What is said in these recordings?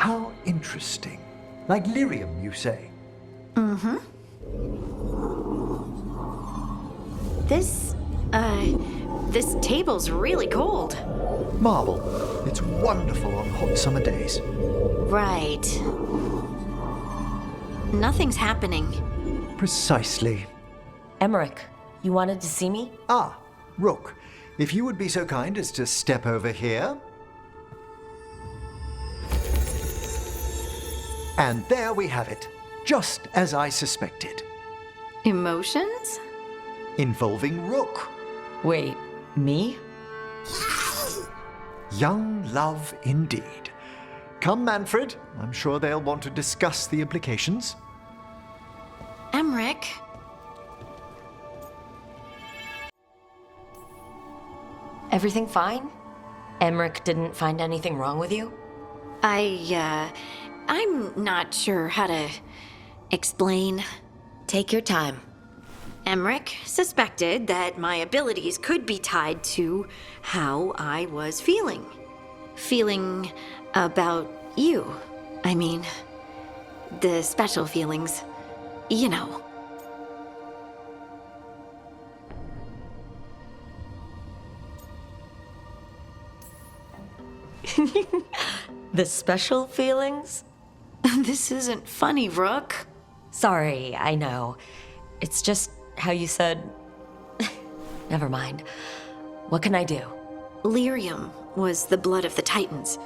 How interesting. Like lyrium, you say? Mm-hmm. This table's really cold. Marble. It's wonderful on hot summer days. Right. Nothing's happening. Precisely. Emmerich, you wanted to see me? Ah, Rook, if you would be so kind as to step over here. And there we have it, just as I suspected. Emotions? Involving Rook. Wait, me? Young love indeed. Come, Manfred. I'm sure they'll want to discuss the implications. Emmerich? Everything fine? Emmerich didn't find anything wrong with you? I'm not sure how to explain. Take your time. Emmerich suspected that my abilities could be tied to how I was feeling. Feeling about you. I mean, the special feelings. You know. The special feelings? This isn't funny, Rook. Sorry, I know. It's just how you said... Never mind. What can I do? Lyrium was the blood of the Titans.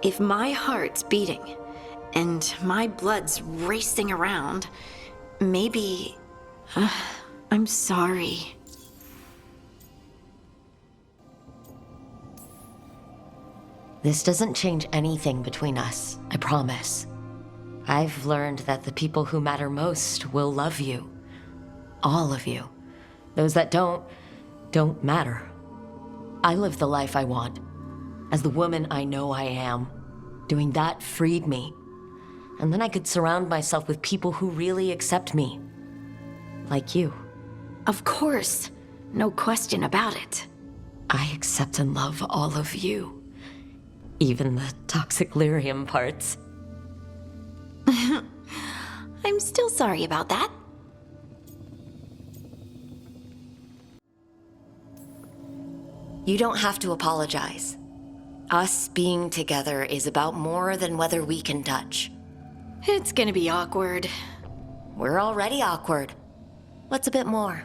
If my heart's beating and my blood's racing around, maybe... I'm sorry. This doesn't change anything between us, I promise. I've learned that the people who matter most will love you. All of you. Those that don't matter. I live the life I want. As the woman I know I am. Doing that freed me. And then I could surround myself with people who really accept me. Like you. Of course. No question about it. I accept and love all of you. Even the toxic lyrium parts. I'm still sorry about that. You don't have to apologize. Us being together is about more than whether we can touch. It's gonna be awkward. We're already awkward. What's a bit more?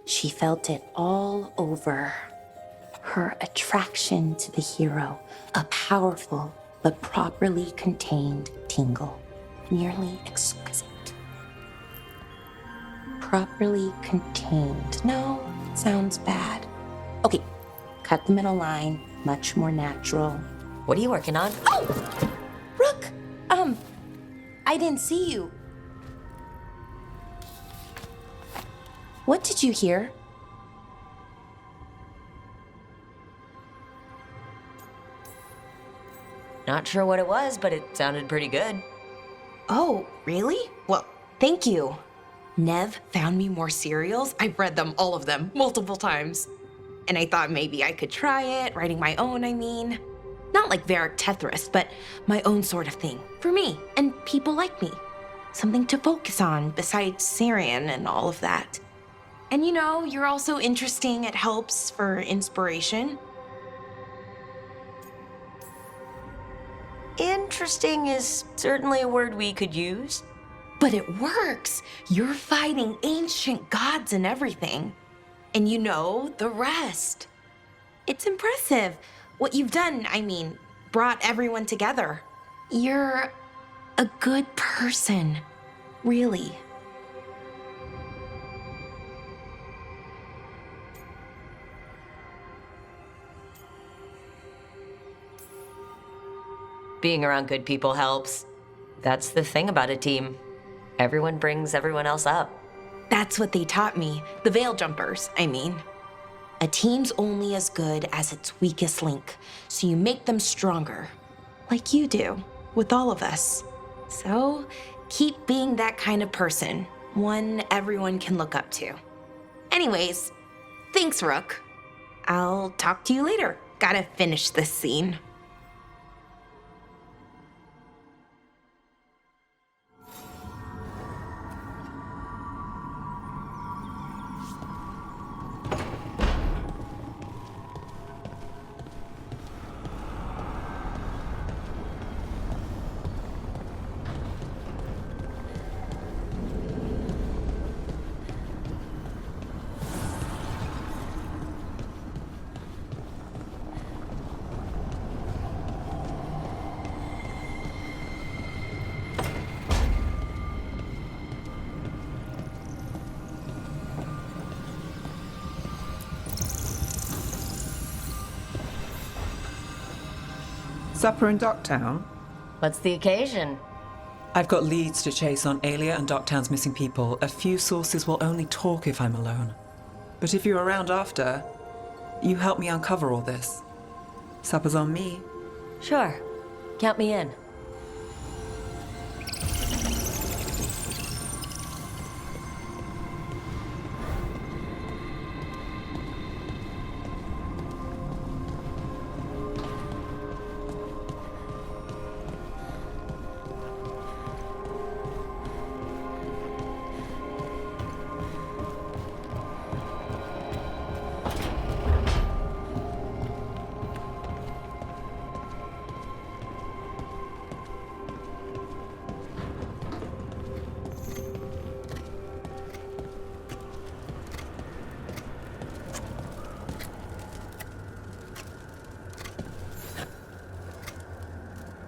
She felt it all over. her attraction to the hero, a powerful but properly contained tingle, nearly exquisite. Properly contained. No, sounds bad. Okay, cut the middle line, much more natural. What are you working on? Oh! Rook! I didn't see you. What did you hear? Not sure what it was, but it sounded pretty good. Oh, really? Well, thank you. Nev found me more cereals. I've read them, all of them, multiple times. And I thought maybe I could try it, writing my own, I mean. Not like Varric Tethrist, but my own sort of thing. For me, and people like me. Something to focus on besides Syrian and all of that. And you know, you're also interesting. It helps for inspiration. Interesting is certainly a word we could use. But it works. You're fighting ancient gods and everything. And you know the rest. It's impressive. What you've done, I mean, brought everyone together. You're a good person. Really. Being around good people helps. That's the thing about a team. Everyone brings everyone else up. That's what they taught me. The Veil Jumpers, I mean. A team's only as good as its weakest link, so you make them stronger. Like you do, with all of us. So, keep being that kind of person. One everyone can look up to. Anyways, thanks, Rook. I'll talk to you later. Gotta finish this scene. Supper in Docktown? What's the occasion? I've got leads to chase on Alia and Docktown's missing people. A few sources will only talk if I'm alone. But if you're around after, you help me uncover all this. Supper's on me. Sure. Count me in.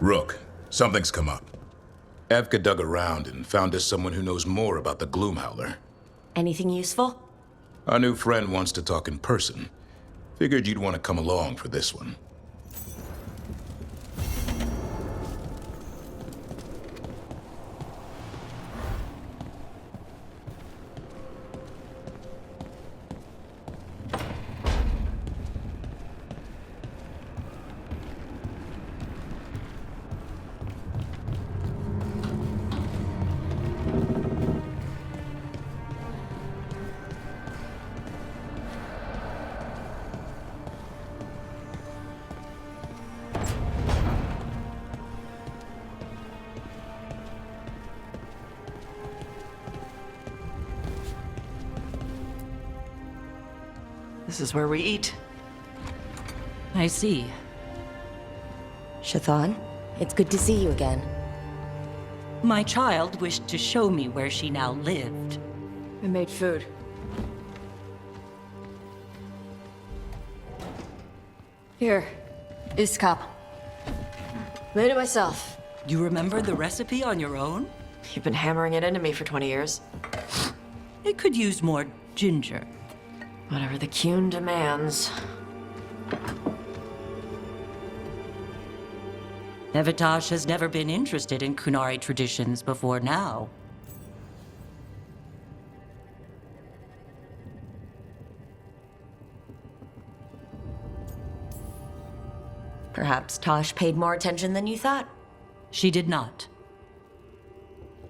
Rook, something's come up. Evka dug around and found us someone who knows more about the Gloomhowler. Anything useful? Our new friend wants to talk in person. Figured you'd want to come along for this one. This is where we eat. I see. Shathan, it's good to see you again. My child wished to show me where she now lived. We made food. Here, this cup. Made it myself. You remember the recipe on your own? You've been hammering it into me for 20 years. It could use more ginger. Whatever the Kuhn demands. Evitash has never been interested in Kunari traditions before now. Perhaps Tosh paid more attention than you thought. She did not.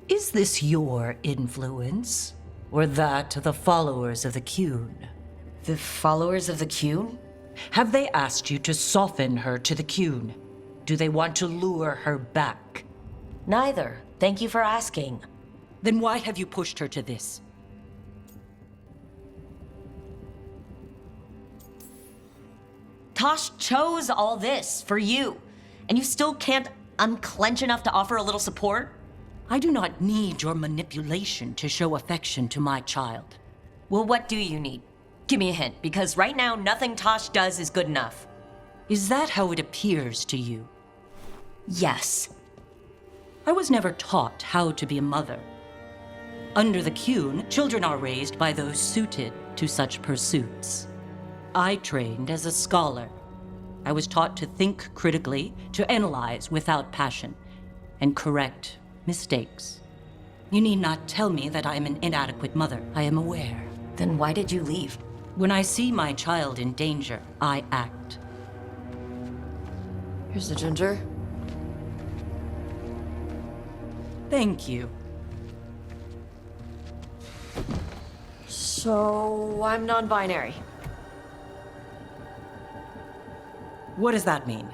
Is this your influence? Or that of the followers of the Kuhn? The followers of the Kuhn? Have they asked you to soften her to the Kuhn? Do they want to lure her back? Neither. Thank you for asking. Then why have you pushed her to this? Tosh chose all this for you, and you still can't unclench enough to offer a little support? I do not need your manipulation to show affection to my child. Well, what do you need? Give me a hint, because right now nothing Tosh does is good enough. Is that how it appears to you? Yes. I was never taught how to be a mother. Under the Kuhn, children are raised by those suited to such pursuits. I trained as a scholar. I was taught to think critically, to analyze without passion, and correct mistakes. You need not tell me that I am an inadequate mother. I am aware. Then why did you leave? When I see my child in danger, I act. Here's the ginger. Thank you. So, I'm non-binary. What does that mean?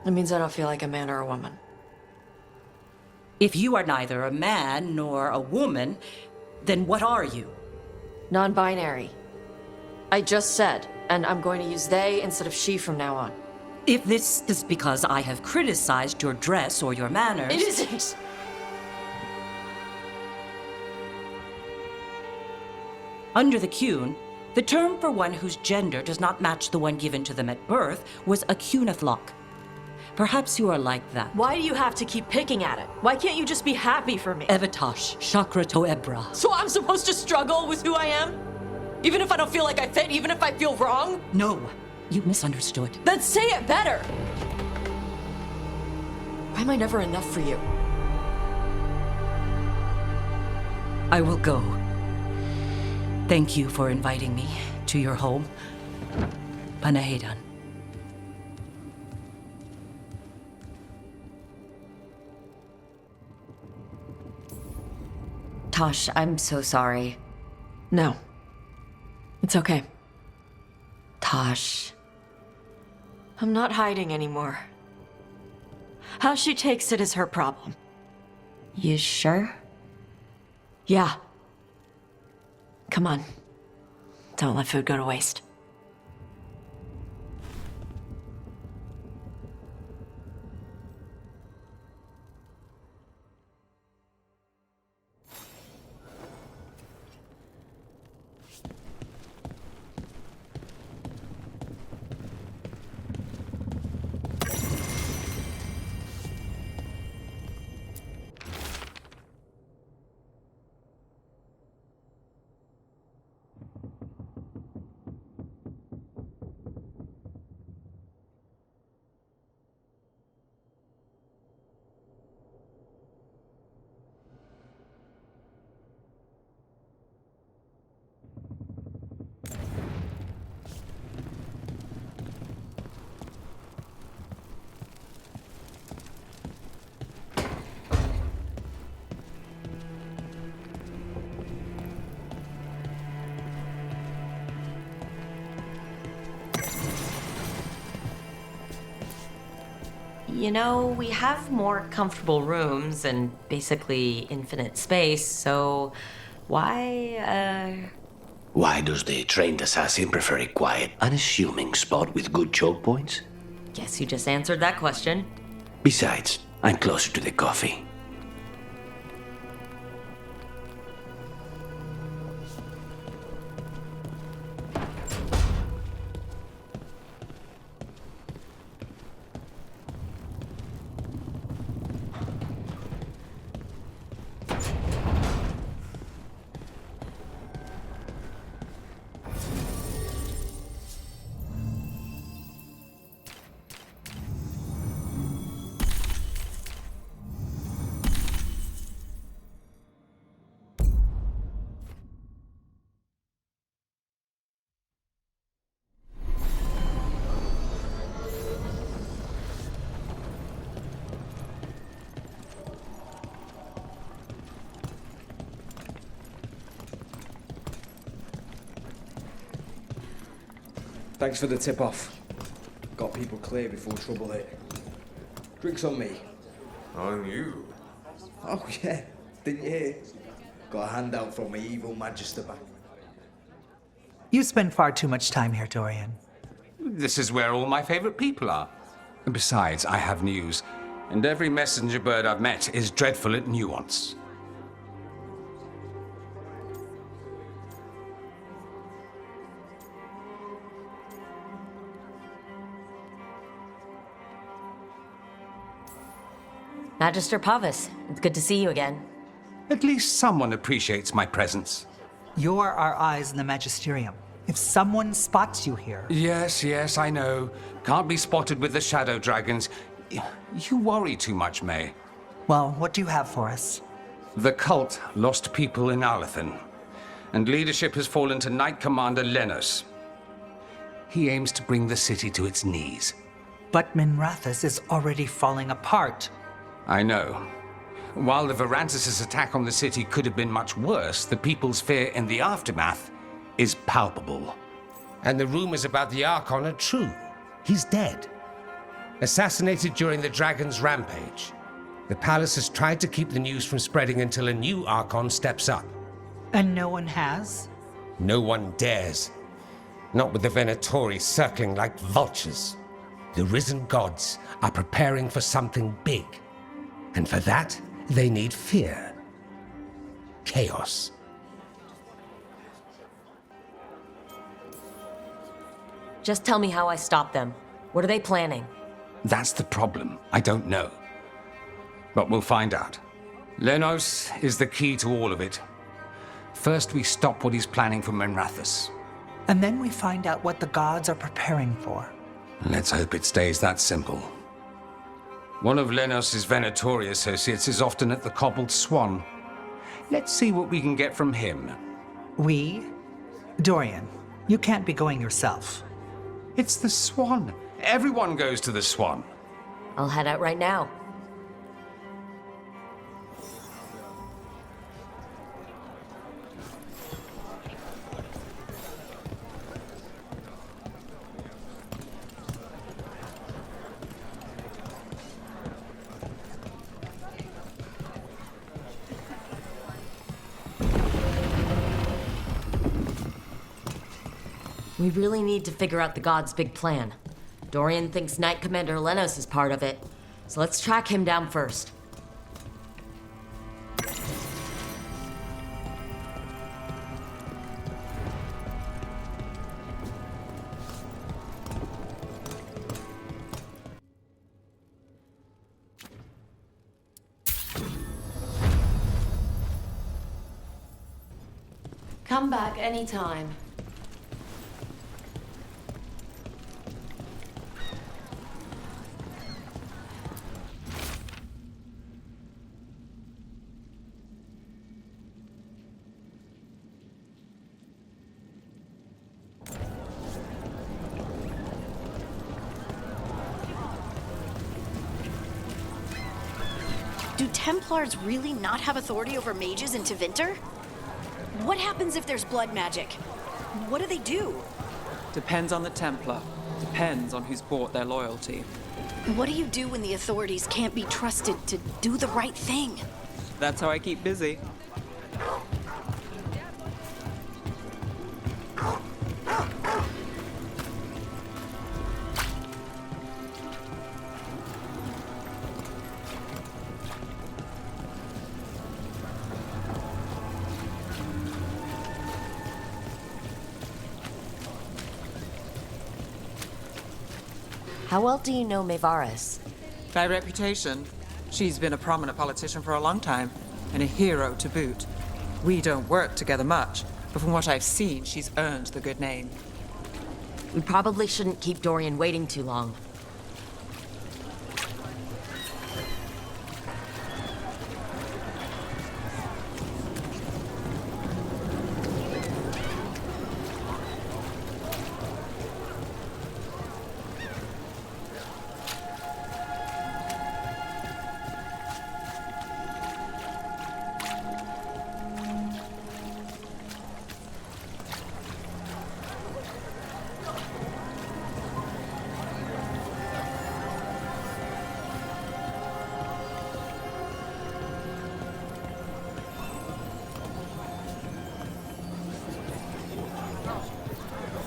It means I don't feel like a man or a woman. If you are neither a man nor a woman, then what are you? Non-binary. I just said, and I'm going to use they instead of she from now on. If this is because I have criticized your dress or your manners... It isn't! Under the Kuhn, the term for one whose gender does not match the one given to them at birth was a Kunathlok. Perhaps you are like that. Why do you have to keep picking at it? Why can't you just be happy for me? Evitash, Chakra to Ebra. So I'm supposed to struggle with who I am? Even if I don't feel like I fit, even if I feel wrong? No, you misunderstood. Then say it better! Why am I never enough for you? I will go. Thank you for inviting me to your home. Panahedan. Tosh, I'm so sorry. No. It's okay. Tosh. I'm not hiding anymore. How she takes it is her problem. You sure? Yeah. Come on. Don't let food go to waste. You know, we have more comfortable rooms and basically infinite space, so why, Why does the trained assassin prefer a quiet, unassuming spot with good choke points? Guess you just answered that question. Besides, I'm closer to the coffee. Thanks for the tip-off. Got people clear before trouble hit. Drinks on me. On you? Oh yeah, didn't you hear? Got a handout from my evil magister back. You spend far too much time here, Dorian. This is where all my favorite people are. And besides, I have news. And every messenger bird I've met is dreadful at nuance. Magister Pavis, it's good to see you again. At least someone appreciates my presence. You're our eyes in the Magisterium. If someone spots you here... Yes, I know. Can't be spotted with the shadow dragons. You worry too much, May. Well, what do you have for us? The cult lost people in Alathan, and leadership has fallen to Knight Commander Lenos. He aims to bring the city to its knees. But Minrathous is already falling apart. I know. While the Varantis' attack on the city could have been much worse, the people's fear in the aftermath is palpable. And the rumors about the Archon are true. He's dead. Assassinated during the Dragon's rampage. The palace has tried to keep the news from spreading until a new Archon steps up. And no one has? No one dares. Not with the Venatori circling like vultures. The risen gods are preparing for something big. And for that, they need fear. Chaos. Just tell me how I stop them. What are they planning? That's the problem. I don't know. But we'll find out. Lenos is the key to all of it. First, we stop what he's planning for Minrathous. And then we find out what the gods are preparing for. Let's hope it stays that simple. One of Lenos' Venatori associates is often at the Cobbled Swan. Let's see what we can get from him. We? Dorian, you can't be going yourself. It's the Swan. Everyone goes to the Swan. I'll head out right now. We really need to figure out the gods' big plan. Dorian thinks Knight Commander Lenos is part of it, so let's track him down first. Come back anytime. Do Templars really not have authority over mages in Tevinter? What happens if there's blood magic? What do they do? Depends on the Templar. Depends on who's bought their loyalty. What do you do when the authorities can't be trusted to do the right thing? That's how I keep busy. How well do you know Maevaris? By reputation, she's been a prominent politician for a long time, and a hero to boot. We don't work together much, but from what I've seen, she's earned the good name. We probably shouldn't keep Dorian waiting too long.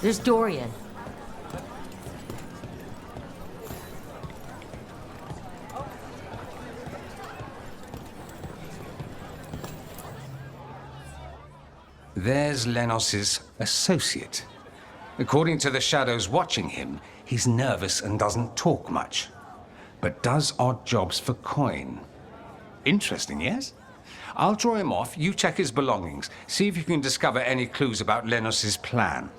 There's Dorian. There's Lenos's associate. According to the shadows watching him, he's nervous and doesn't talk much, but does odd jobs for coin. Interesting, yes? I'll draw him off, you check his belongings, see if you can discover any clues about Lenos's plan.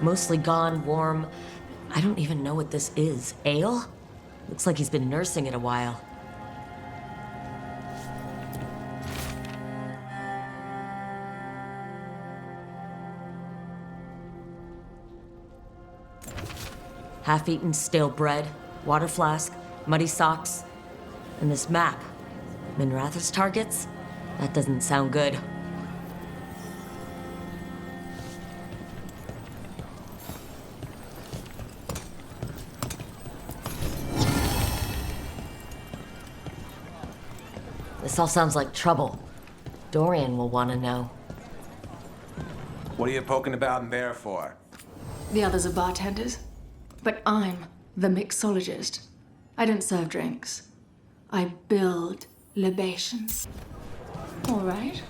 Mostly gone, warm. I don't even know what this is. Ale? Looks like he's been nursing it a while. Half-eaten stale bread, water flask, muddy socks, and this map. Minrathous targets? That doesn't sound good. This all sounds like trouble. Dorian will want to know. What are you poking about in there for? The others are bartenders, but I'm the mixologist. I don't serve drinks. I build libations. All right.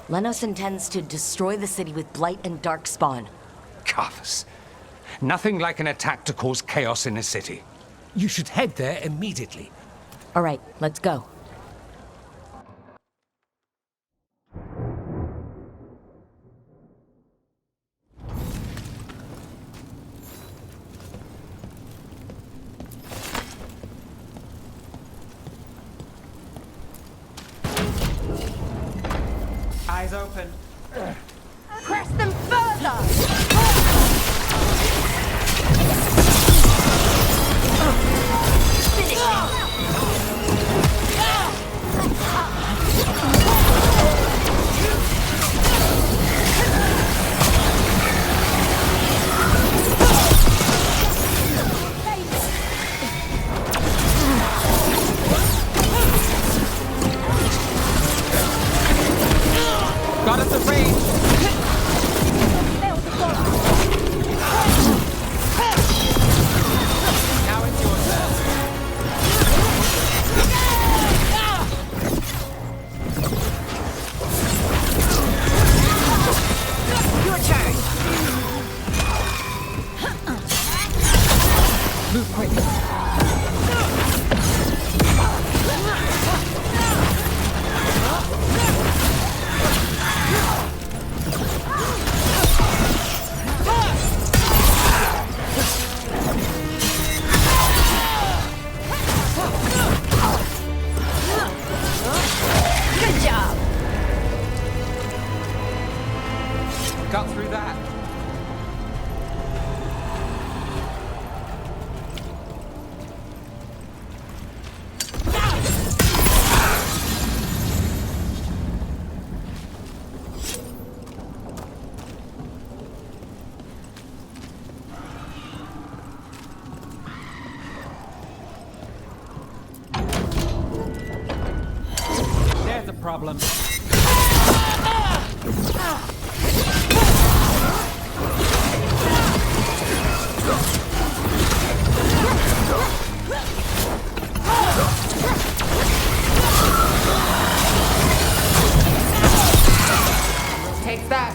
Lenos intends to destroy the city with Blight and Darkspawn. Carthus. Nothing like an attack to cause chaos in a city. You should head there immediately. All right, let's go. Eyes open. Press them further! Got us a range. Now it's your turn. Your turn! Move quick. Good job! Got through that. There's a problem. Take that.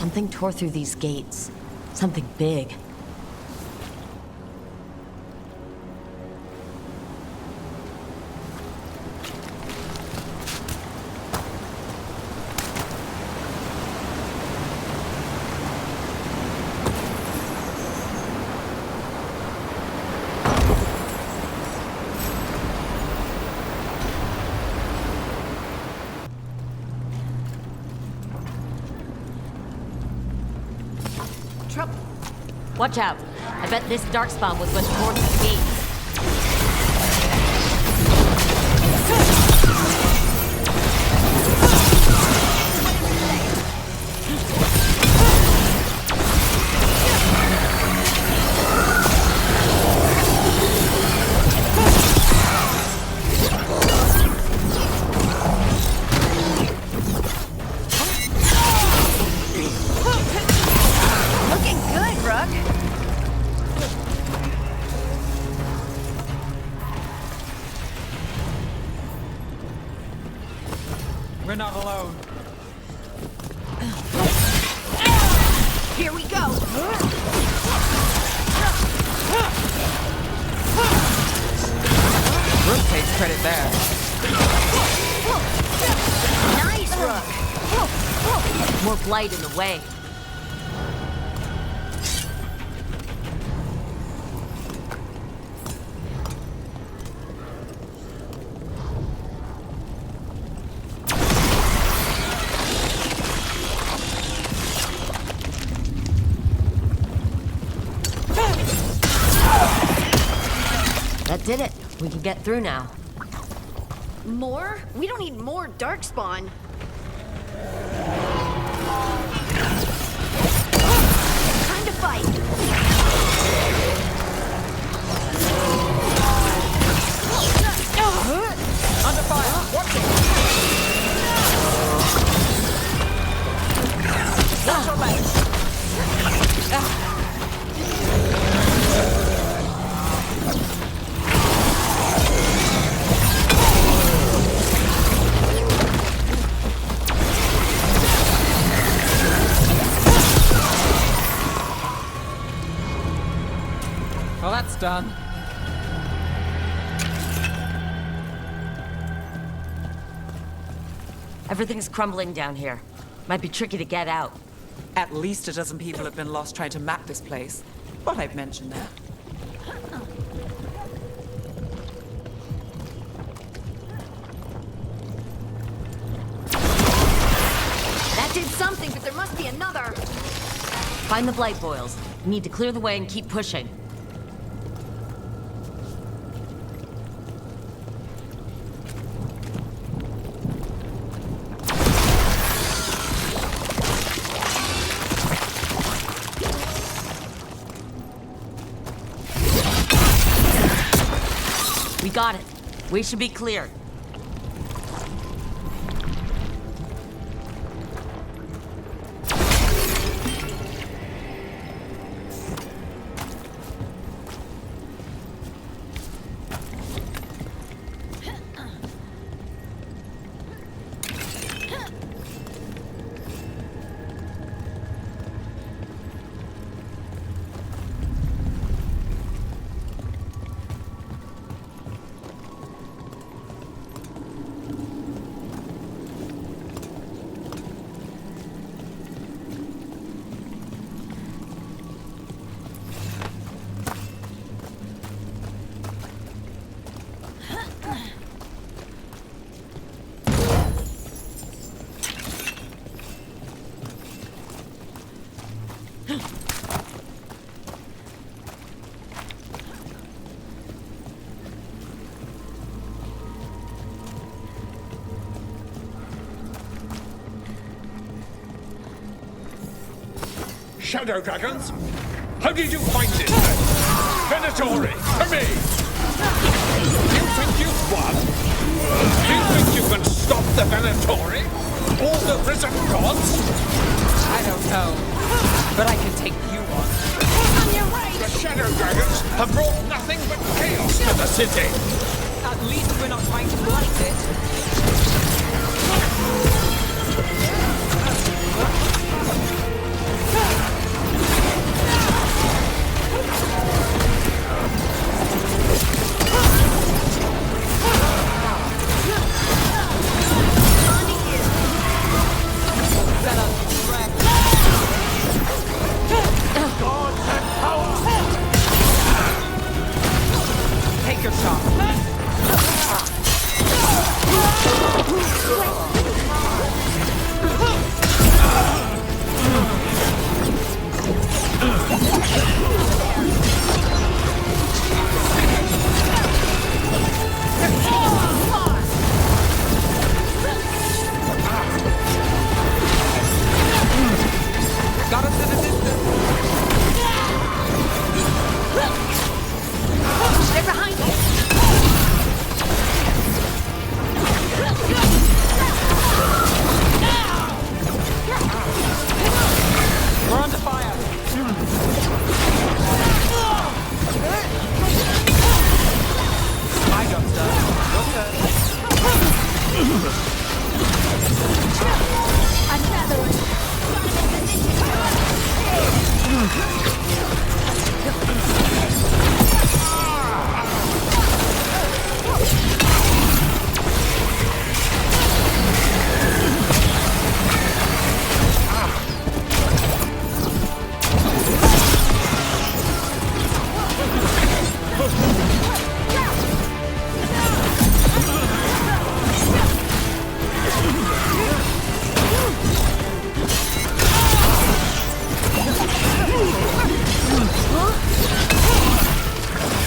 Something tore through these gates. Something big. Trouble. Watch out. I bet this darkspawn was what tore through the gates. Looking good, Rook. We're not alone. Here we go. Rook takes credit there. Nice, Rook. More blight in the way. That did it. We can get through now. More? We don't need more darkspawn. Time to fight. Under fire! Watch it! Watch your legs! Well, that's done. Everything's crumbling down here. Might be tricky to get out. At least a dozen people have been lost trying to map this place. But I've mentioned that. That did something, but there must be another. Find the blight boils. We need to clear the way and keep pushing. We got it. We should be clear. Shadow dragons? How did you find it? Venatori, to me! You think you've won? Do you think you can stop the Venatori? All the risen gods? I don't know, but I can take you on. On your right! The Shadow dragons have brought nothing but chaos to the city! At least we're not trying to blight it. Got us in the distance. They're behind you. We're under fire. My job's done. Your turn.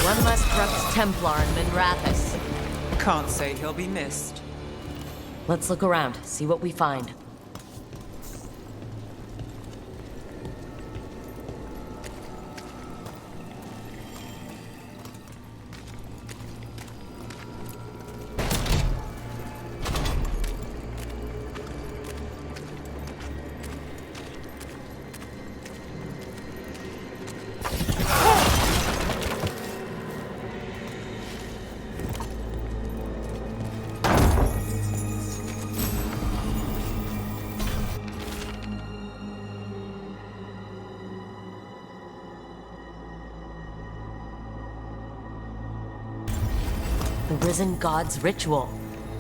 One less corrupt Templar in Minrathis. Can't say he'll be missed. Let's look around, see what we find. The Risen God's ritual.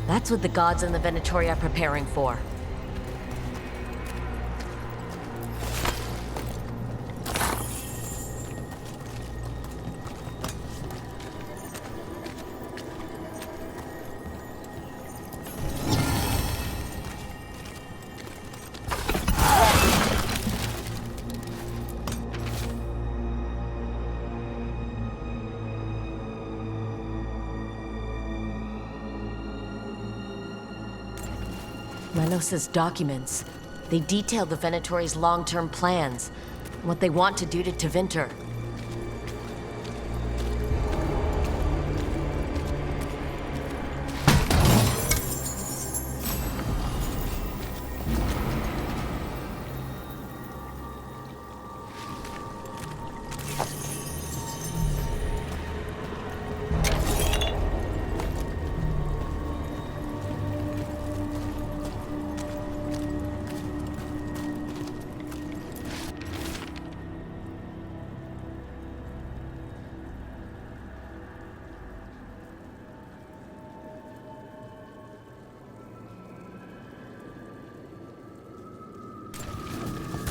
That's what the gods in the Venatori are preparing for. Lenos's documents. They detail the Venatori's long-term plans, what they want to do to Tevinter.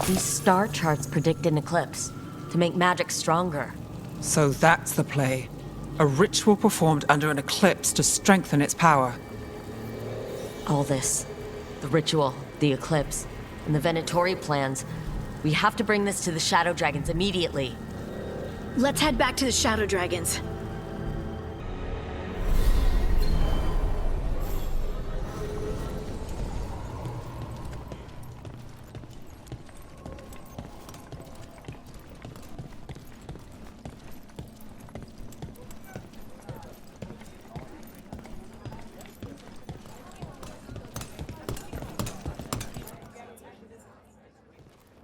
These star charts predict an eclipse, to make magic stronger. So that's the play. A ritual performed under an eclipse to strengthen its power. All this, the ritual, the eclipse, and the Venatori plans, we have to bring this to the Shadow Dragons immediately. Let's head back to the Shadow Dragons.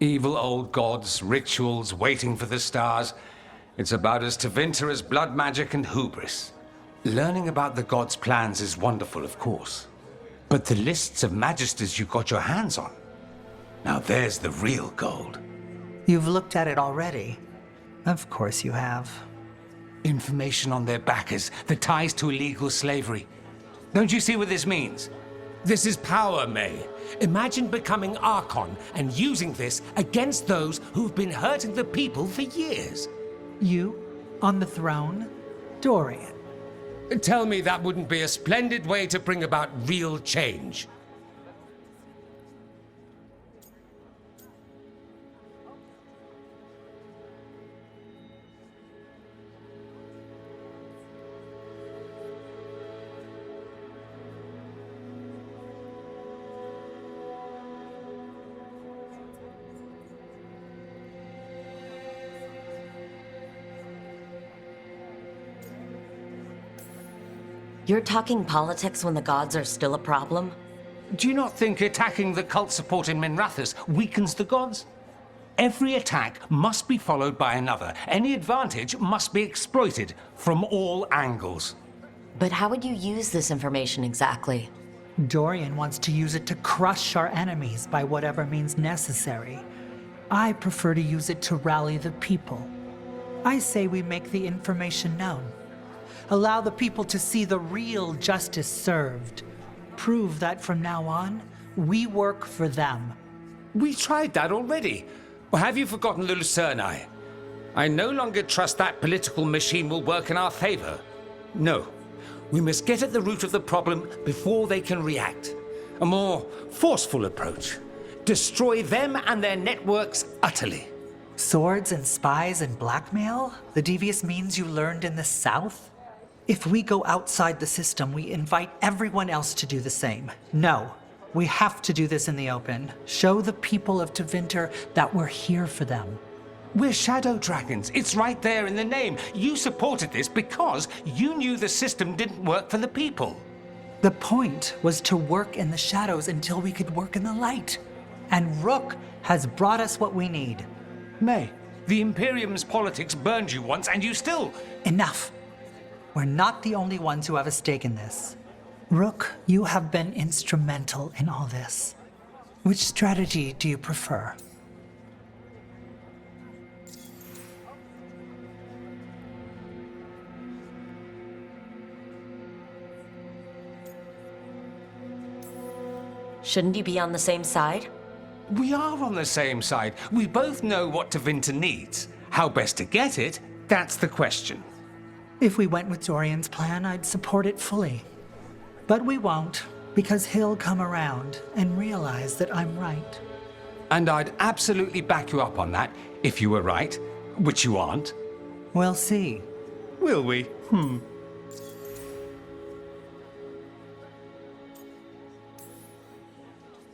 Evil old gods, rituals, waiting for the stars. It's about as Tevinter as blood magic and hubris. Learning about the gods' plans is wonderful, of course. But the lists of magisters you got your hands on, now there's the real gold. You've looked at it already. Of course you have. Information on their backers, the ties to illegal slavery. Don't you see what this means? This is power, May. Imagine becoming Archon and using this against those who've been hurting the people for years. You? On the throne? Dorian. Tell me that wouldn't be a splendid way to bring about real change. You're talking politics when the gods are still a problem? Do you not think attacking the cult support in Minrathous weakens the gods? Every attack must be followed by another. Any advantage must be exploited from all angles. But how would you use this information exactly? Dorian wants to use it to crush our enemies by whatever means necessary. I prefer to use it to rally the people. I say we make the information known. Allow the people to see the real justice served. Prove that from now on, we work for them. We tried that already. Or have you forgotten the Lucerni? I no longer trust that political machine will work in our favor. No. We must get at the root of the problem before they can react. A more forceful approach. Destroy them and their networks utterly. Swords and spies and blackmail? The devious means you learned in the South? If we go outside the system, we invite everyone else to do the same. No, we have to do this in the open. Show the people of Tevinter that we're here for them. We're shadow dragons. It's right there in the name. You supported this because you knew the system didn't work for the people. The point was to work in the shadows until we could work in the light. And Rook has brought us what we need. May, the Imperium's politics burned you once and you still... Enough. We're not the only ones who have a stake in this. Rook, you have been instrumental in all this. Which strategy do you prefer? Shouldn't you be on the same side? We are on the same side. We both know what Tevinter needs. How best to get it, that's the question. If we went with Dorian's plan, I'd support it fully. But we won't, because he'll come around and realize that I'm right. And I'd absolutely back you up on that, if you were right, which you aren't. We'll see. Will we?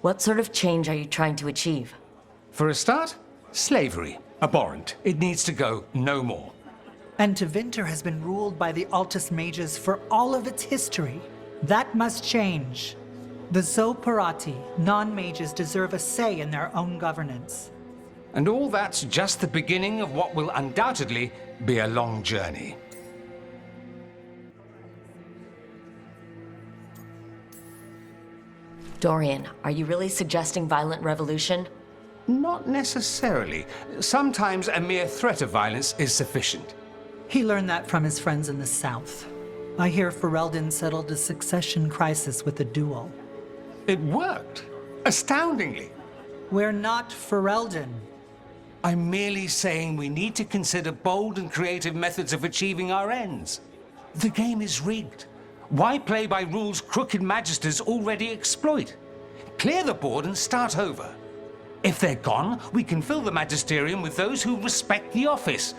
What sort of change are you trying to achieve? For a start, slavery. Abhorrent. It needs to go no more. And Tevinter has been ruled by the Altus Mages for all of its history. That must change. The Zoparati, non-mages, deserve a say in their own governance. And all that's just the beginning of what will undoubtedly be a long journey. Dorian, are you really suggesting violent revolution? Not necessarily. Sometimes a mere threat of violence is sufficient. He learned that from his friends in the South. I hear Ferelden settled a succession crisis with a duel. It worked. Astoundingly. We're not Ferelden. I'm merely saying we need to consider bold and creative methods of achieving our ends. The game is rigged. Why play by rules crooked magisters already exploit? Clear the board and start over. If they're gone, we can fill the magisterium with those who respect the office.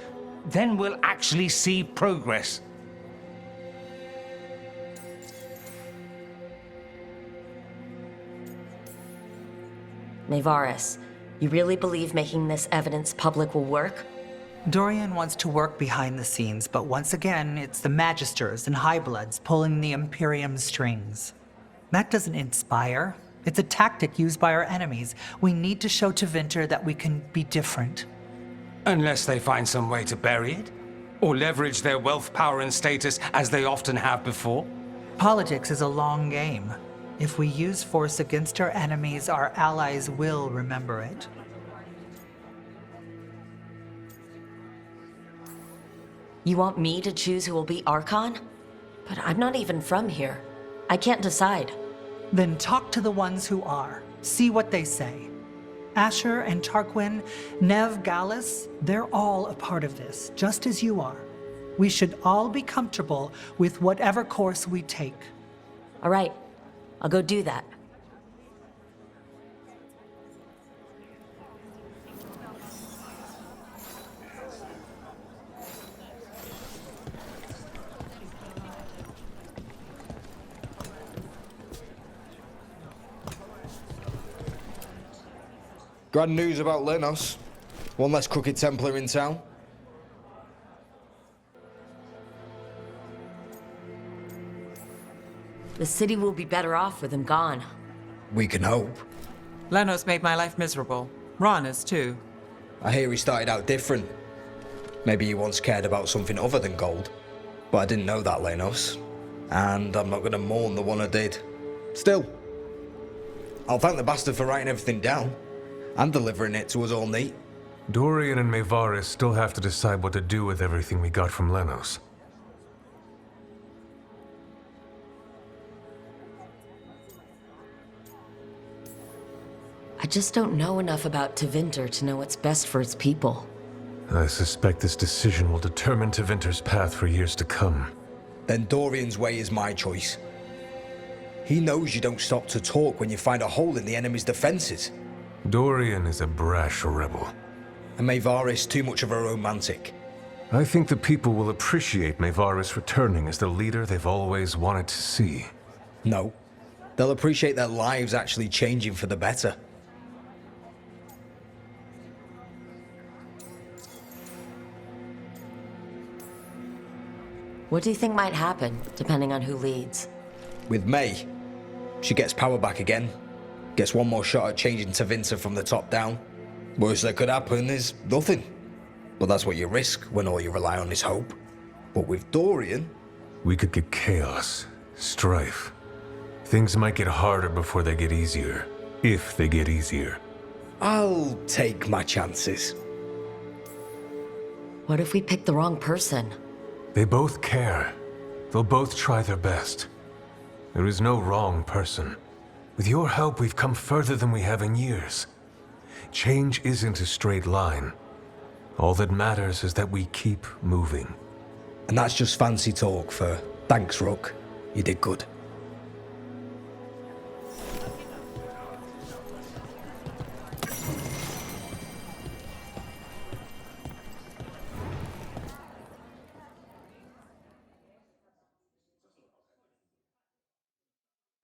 Then we'll actually see progress. Nevaris, you really believe making this evidence public will work? Dorian wants to work behind the scenes, but once again, it's the Magisters and Highbloods pulling the Imperium's strings. That doesn't inspire. It's a tactic used by our enemies. We need to show Tevinter that we can be different. Unless they find some way to bury it? Or leverage their wealth, power, and status as they often have before? Politics is a long game. If we use force against our enemies, our allies will remember it. You want me to choose who will be Archon? But I'm not even from here. I can't decide. Then talk to the ones who are. See what they say. Asher and Tarquin, Nev, Gallus, they're all a part of this, just as you are. We should all be comfortable with whatever course we take. All right, I'll go do that. Grand news about Lenos. One less crooked Templar in town. The city will be better off with him gone. We can hope. Lenos made my life miserable. Rana's too. I hear he started out different. Maybe he once cared about something other than gold. But I didn't know that, Lenos. And I'm not going to mourn the one I did. Still, I'll thank the bastard for writing everything down and delivering it to us all neat. Dorian and Maevaris still have to decide what to do with everything we got from Lenos. I just don't know enough about Tevinter to know what's best for its people. I suspect this decision will determine Tevinter's path for years to come. Then Dorian's way is my choice. He knows you don't stop to talk when you find a hole in the enemy's defenses. Dorian is a brash rebel. And Maevaris too much of a romantic. I think the people will appreciate Maevaris returning as the leader they've always wanted to see. No. They'll appreciate their lives actually changing for the better. What do you think might happen, depending on who leads? With May, she gets power back again. Gets one more shot at changing Tevinter from the top down. Worst that could happen is nothing. But that's what you risk when all you rely on is hope. But with Dorian... We could get chaos, strife. Things might get harder before they get easier. If they get easier. I'll take my chances. What if we pick the wrong person? They both care. They'll both try their best. There is no wrong person. With your help, we've come further than we have in years. Change isn't a straight line. All that matters is that we keep moving. And that's just fancy talk for thanks, Rook. You did good.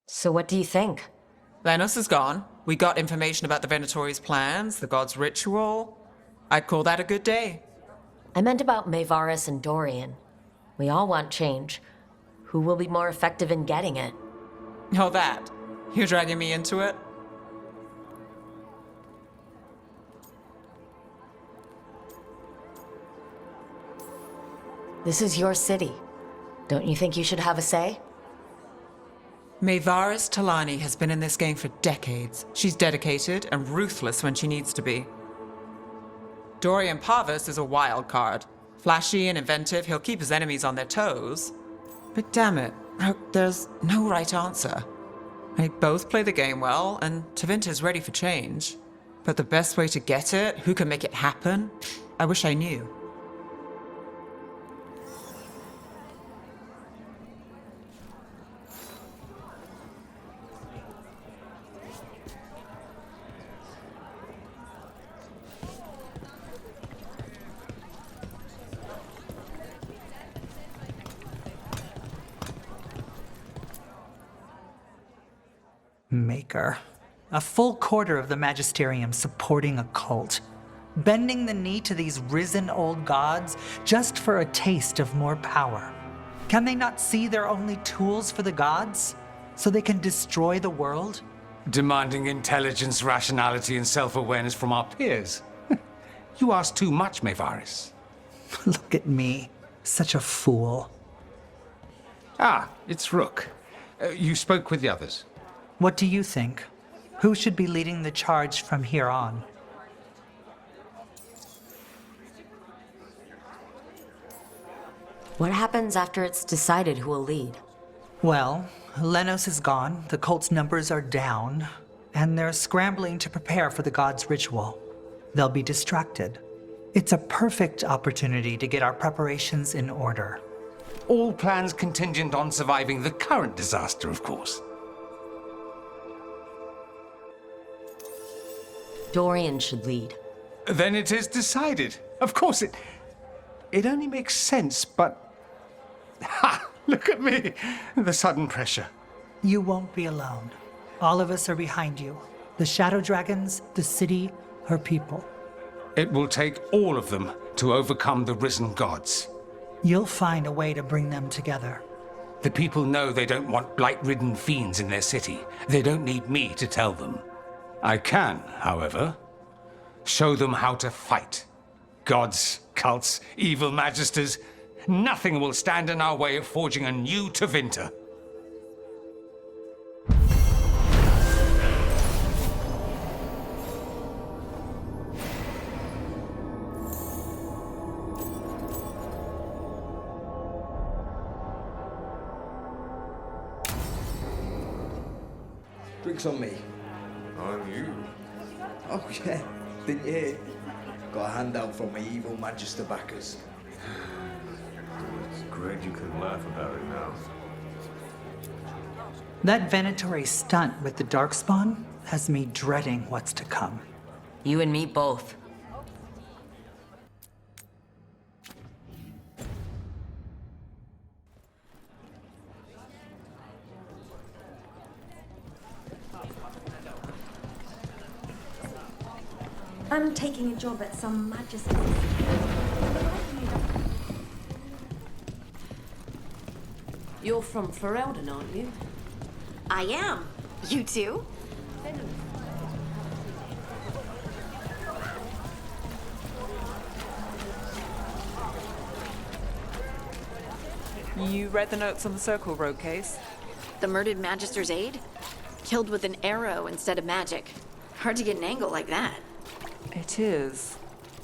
So what do you think? Lenos is gone. We got information about the Venatori's plans, the god's ritual. I'd call that a good day. I meant about Maevaris and Dorian. We all want change. Who will be more effective in getting it? Oh, that. You're dragging me into it? This is your city. Don't you think you should have a say? Maevaris Talani has been in this game for decades. She's dedicated and ruthless when she needs to be. Dorian Parvis is a wild card. Flashy and inventive, he'll keep his enemies on their toes. But damn it, there's no right answer. They both play the game well, and Tevinter's ready for change. But the best way to get it, who can make it happen, I wish I knew. Maker. A full quarter of the Magisterium supporting a cult. Bending the knee to these risen old gods just for a taste of more power. Can they not see they're only tools for the gods? So they can destroy the world? Demanding intelligence, rationality, and self-awareness from our peers. You ask too much, Maevaris. Look at me. Such a fool. Ah, it's Rook. You spoke with the others. What do you think? Who should be leading the charge from here on? What happens after it's decided who will lead? Well, Lenos is gone, the cult's numbers are down, and they're scrambling to prepare for the god's ritual. They'll be distracted. It's a perfect opportunity to get our preparations in order. All plans contingent on surviving the current disaster, of course. Dorian should lead. Then it is decided. Of course, it only makes sense, but... Ha! Look at me! The sudden pressure. You won't be alone. All of us are behind you. The Shadow Dragons, the city, her people. It will take all of them to overcome the risen gods. You'll find a way to bring them together. The people know they don't want blight-ridden fiends in their city. They don't need me to tell them. I can, however, show them how to fight. Gods, cults, evil magisters, nothing will stand in our way of forging a new Tevinter. Drinks on me. On you. Oh yeah, didn't you hear? Got a handout from my evil magister backers. It's great you can laugh about it now. That Venatori stunt with the Darkspawn has me dreading what's to come. You and me both. I'm taking a job at some magistrate. You're from Ferelden, aren't you? I am. You too? You read the notes on the Circle Road case? The murdered Magister's aide? Killed with an arrow instead of magic. Hard to get an angle like that. It is.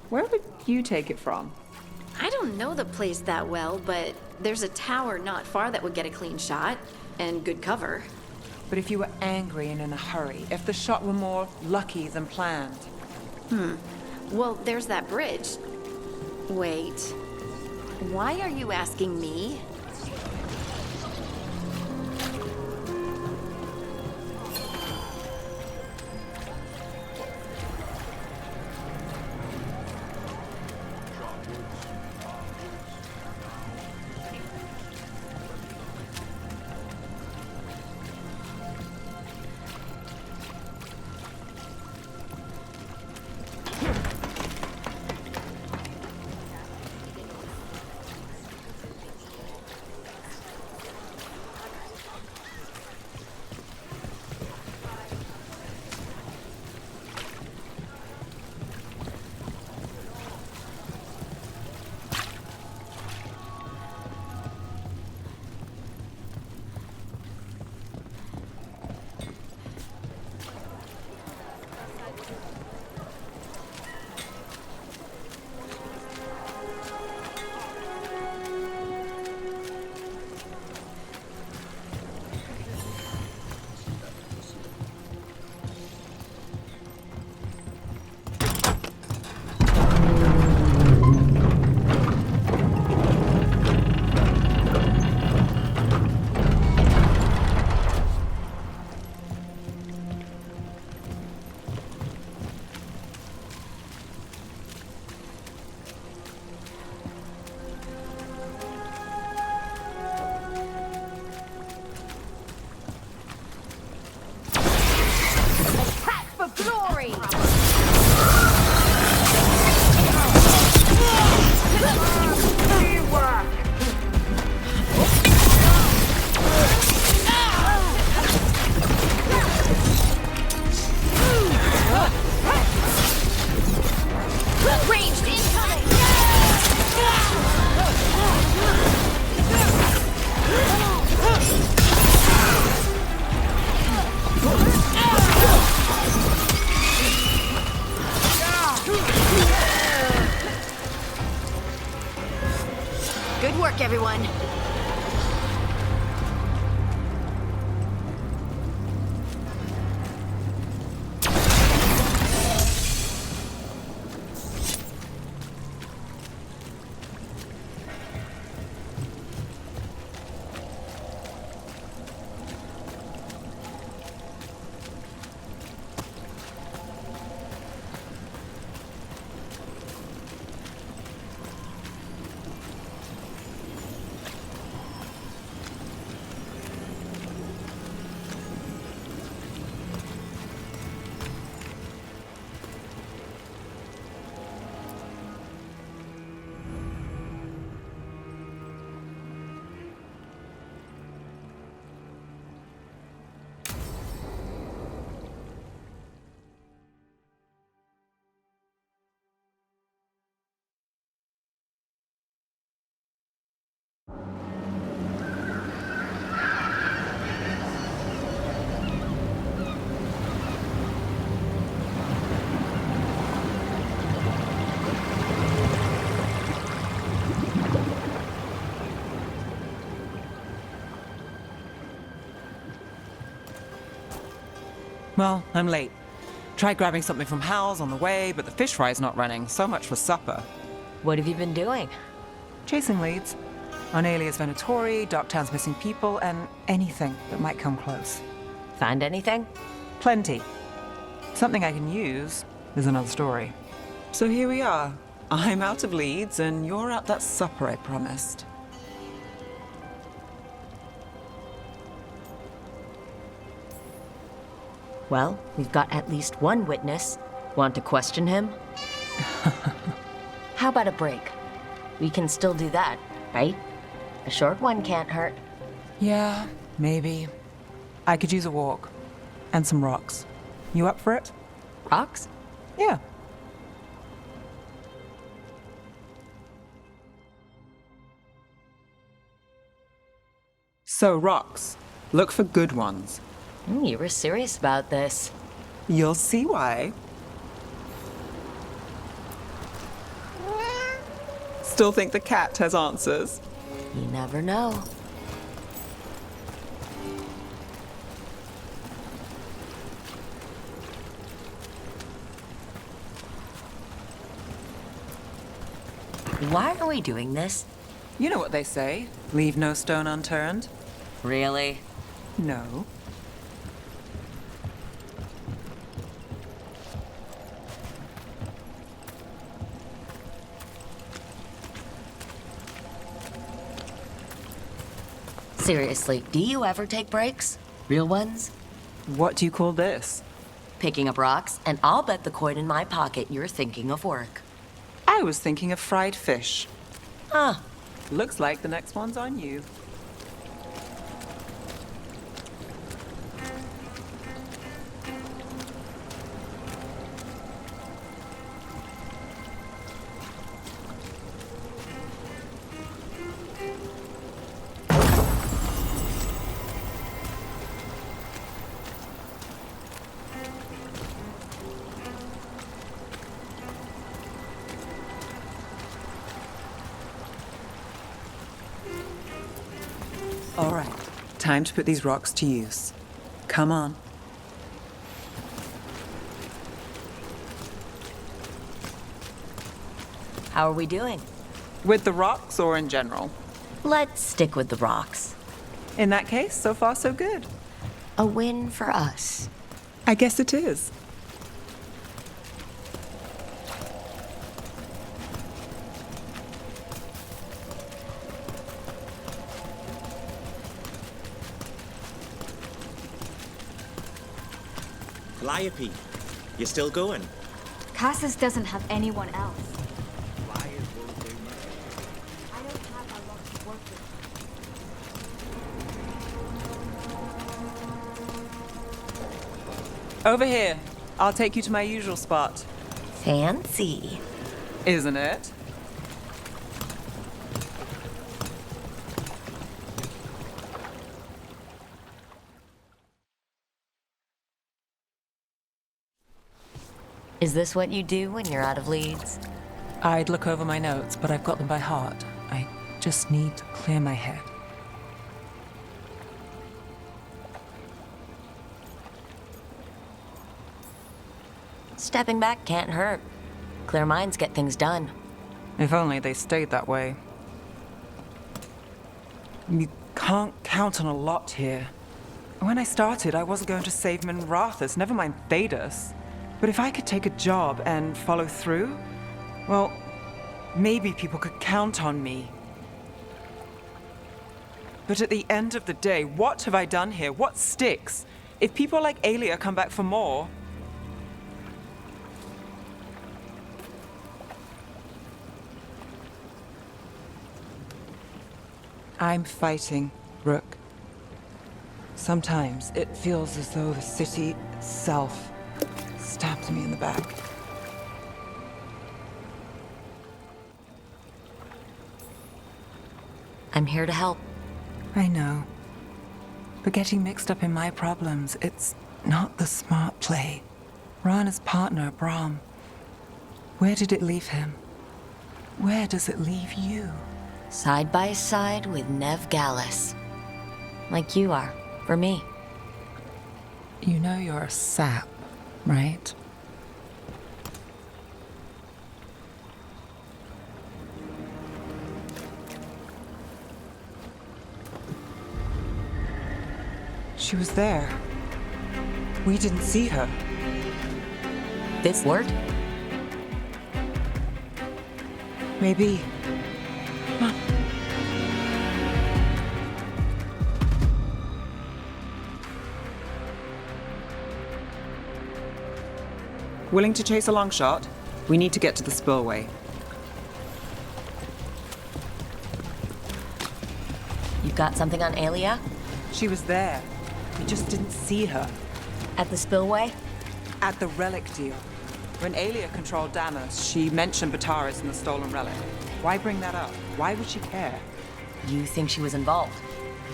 Where would you take it from? I don't know the place that well, but there's a tower not far that would get a clean shot and good cover. But if you were angry and in a hurry, if the shot were more lucky than planned. Well, there's that bridge. Wait. Why are you asking me? Good work, everyone. Well, I'm late. Tried grabbing something from Hal's on the way, but the fish fry's not running. So much for supper. What have you been doing? Chasing leads. On Alias Venatori, Darktown's missing people, and anything that might come close. Find anything? Plenty. Something I can use is another story. So here we are. I'm out of leads, and you're at that supper I promised. Well, we've got at least one witness. Want to question him? How about a break? We can still do that, right? A short one can't hurt. Yeah, maybe. I could use a walk. And some rocks. You up for it? Rocks? Yeah. So, rocks. Look for good ones. You were serious about this. You'll see why. Still think the cat has answers? You never know. Why are we doing this? You know what they say. Leave no stone unturned. Really? No. Seriously, do you ever take breaks? Real ones? What do you call this? Picking up rocks, and I'll bet the coin in my pocket you're thinking of work. I was thinking of fried fish. Huh. Looks like the next one's on you. All right, time to put these rocks to use. Come on. How are we doing? With the rocks or in general? Let's stick with the rocks. In that case, so far so good. A win for us. I guess it is. Calliope, you still going? Cassis doesn't have anyone else. Over here. I'll take you to my usual spot. Fancy. Isn't it? Is this what you do when you're out of leads? I'd look over my notes, but I've got them by heart. I just need to clear my head. Stepping back can't hurt. Clear minds get things done. If only they stayed that way. You can't count on a lot here. When I started, I wasn't going to save Minrathus, never mind Thedas. But if I could take a job and follow through, well, maybe people could count on me. But at the end of the day, what have I done here? What sticks? If people like Aelia come back for more... I'm fighting, Rook. Sometimes it feels as though the city itself stabbed me in the back. I'm here to help. I know. But getting mixed up in my problems, it's not the smart play. Rana's partner, Brahm. Where did it leave him? Where does it leave you? Side by side with Nev Gallus. Like you are, for me. You know you're a sap, right? She was there. We didn't see her. This word? Maybe. Huh. Willing to chase a long shot? We need to get to the spillway. You got something on Alia? She was there. We just didn't see her. At the spillway? At the relic deal. When Alia controlled Damas, she mentioned Bataris and the stolen relic. Why bring that up? Why would she care? You think she was involved?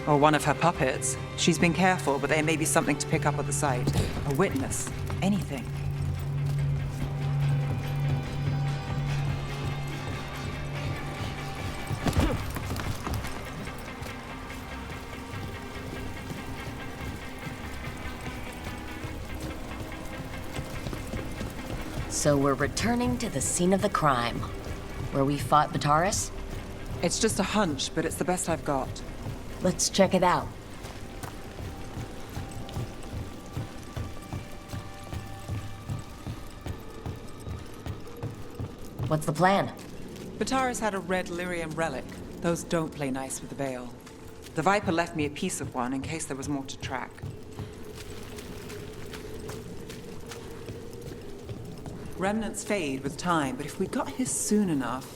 Or one of her puppets. She's been careful, but there may be something to pick up at the site. A witness. Anything. So we're returning to the scene of the crime, where we fought Bataris? It's just a hunch, but it's the best I've got. Let's check it out. What's the plan? Bataris had a red lyrium relic. Those don't play nice with the Veil. The Viper left me a piece of one in case there was more to track. Remnants fade with time, but if we got here soon enough...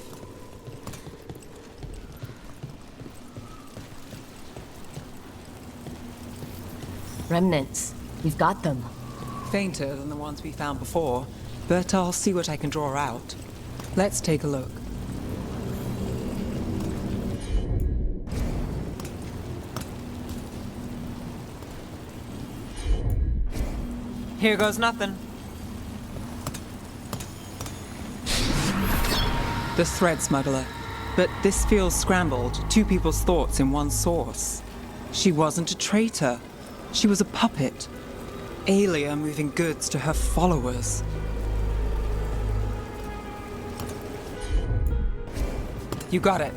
Remnants. We've got them. Fainter than the ones we found before, but I'll see what I can draw out. Let's take a look. Here goes nothing. The thread smuggler. But this feels scrambled. Two people's thoughts in one source. She wasn't a traitor. She was a puppet. Alia moving goods to her followers. You got it.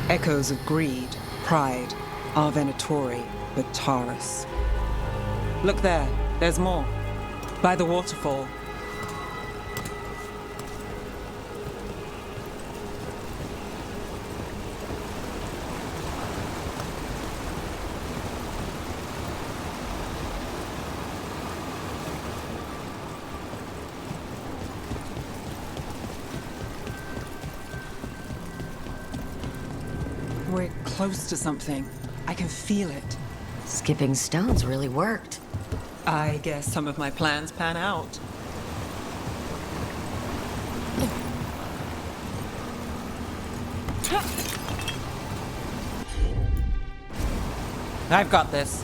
Echoes of greed, pride, our Venatori, Bataris. Look there, there's more. By the waterfall. We're close to something. I can feel it. Skipping stones really worked. I guess some of my plans pan out. I've got this.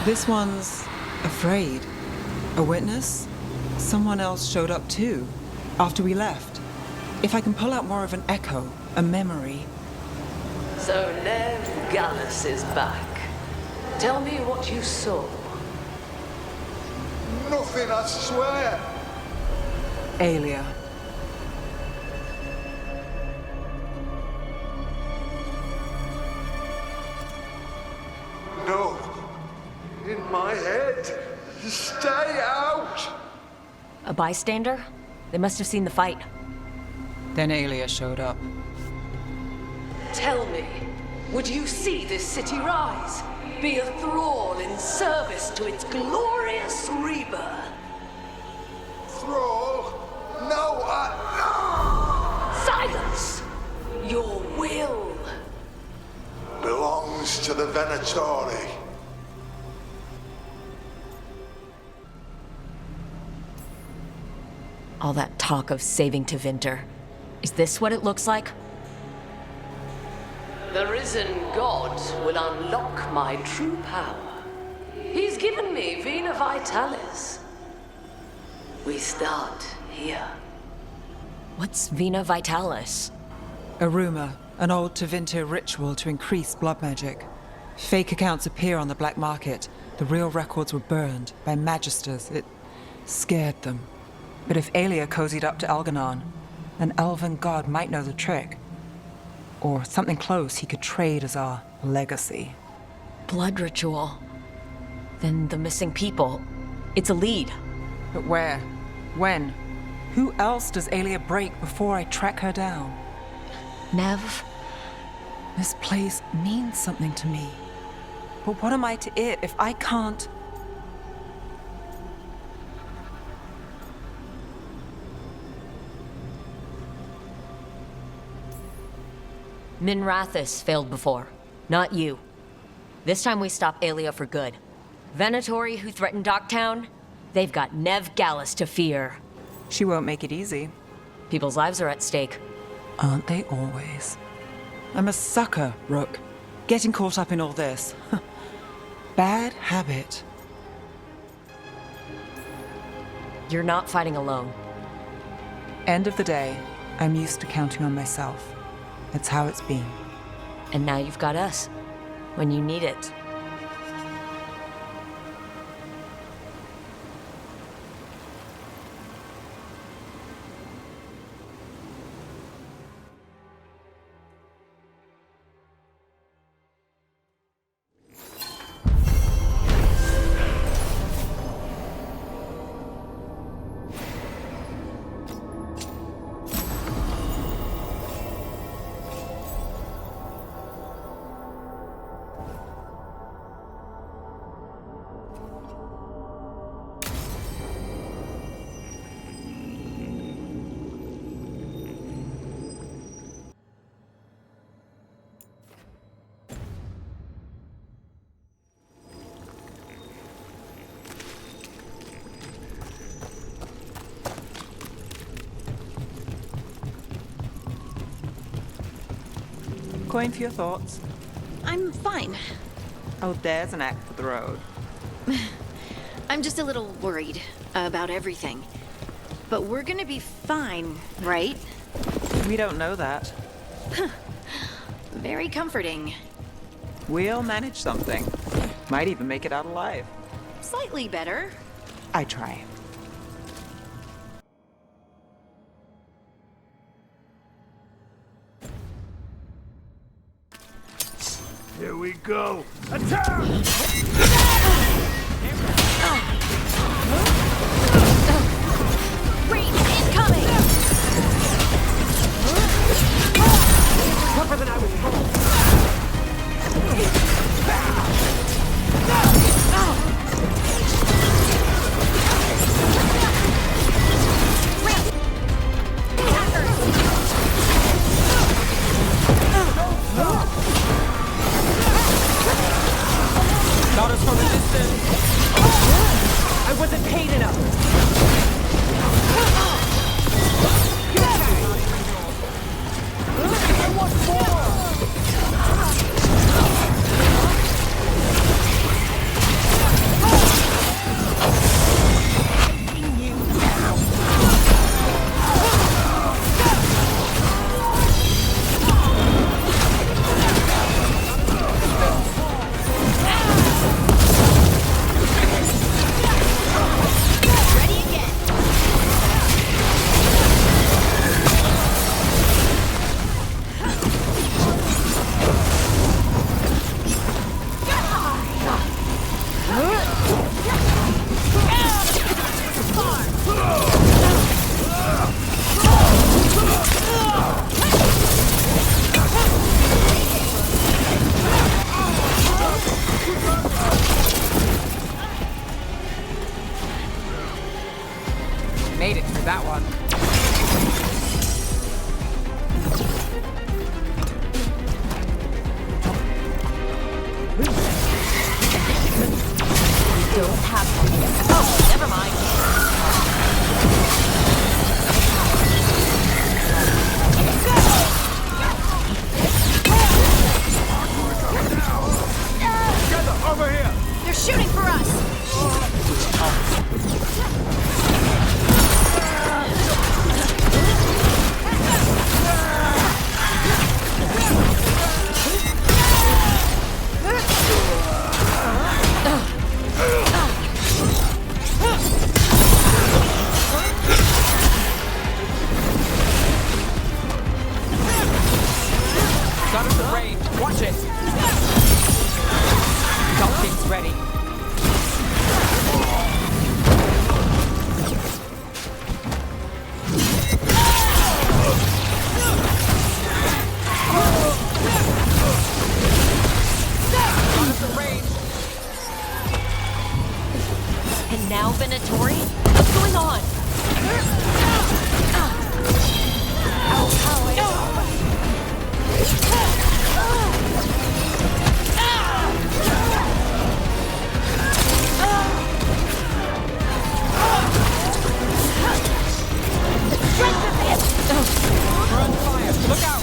This one's afraid. A witness? Someone else showed up too, after we left. If I can pull out more of an echo, a memory. So Nev Gallus is back. Tell me what you saw. Nothing, I swear. Alia. No. In my head. Stay out! A bystander? They must have seen the fight. Then Alia showed up. Tell me, would you see this city rise? Be a thrall in service to its glorious rebirth? Thrall? No, Silence! Your will belongs to the Venatori. All that talk of saving Tevinter. Is this what it looks like? The risen god will unlock my true power. He's given me Vena Vitalis. We start here. What's Vena Vitalis? A rumor, an old Tevinter ritual to increase blood magic. Fake accounts appear on the black market. The real records were burned by magisters. It scared them. But if Aelia cozied up to Algernon, an elven god might know the trick. Or something close he could trade as our legacy. Blood ritual. Then the missing people. It's a lead. But where? When? Who else does Aelia break before I track her down? Nev? This place means something to me. But what am I to it if I can't? Minrathis failed before. Not you. This time we stop Aelia for good. Venatori, who threatened Docktown, they've got Nev Gallus to fear. She won't make it easy. People's lives are at stake. Aren't they always? I'm a sucker, Rook. Getting caught up in all this. Bad habit. You're not fighting alone. End of the day, I'm used to counting on myself. That's how it's been. And now you've got us. When you need it. Coin for your thoughts. I'm fine. Oh, there's an act for the road. I'm just a little worried about everything. But we're gonna be fine, right? We don't know that. Very comforting. We'll manage something. Might even make it out alive. Slightly better. I try. Here we go. Attack! Rain incoming! Tougher than I was told. Got us from a distance. I wasn't paid enough. I want Made it through that one. Don't have to. Oh, never mind. Together, over here! They're shooting for us! ready. And now, Venatori? What's going on? We're on fire. Look out!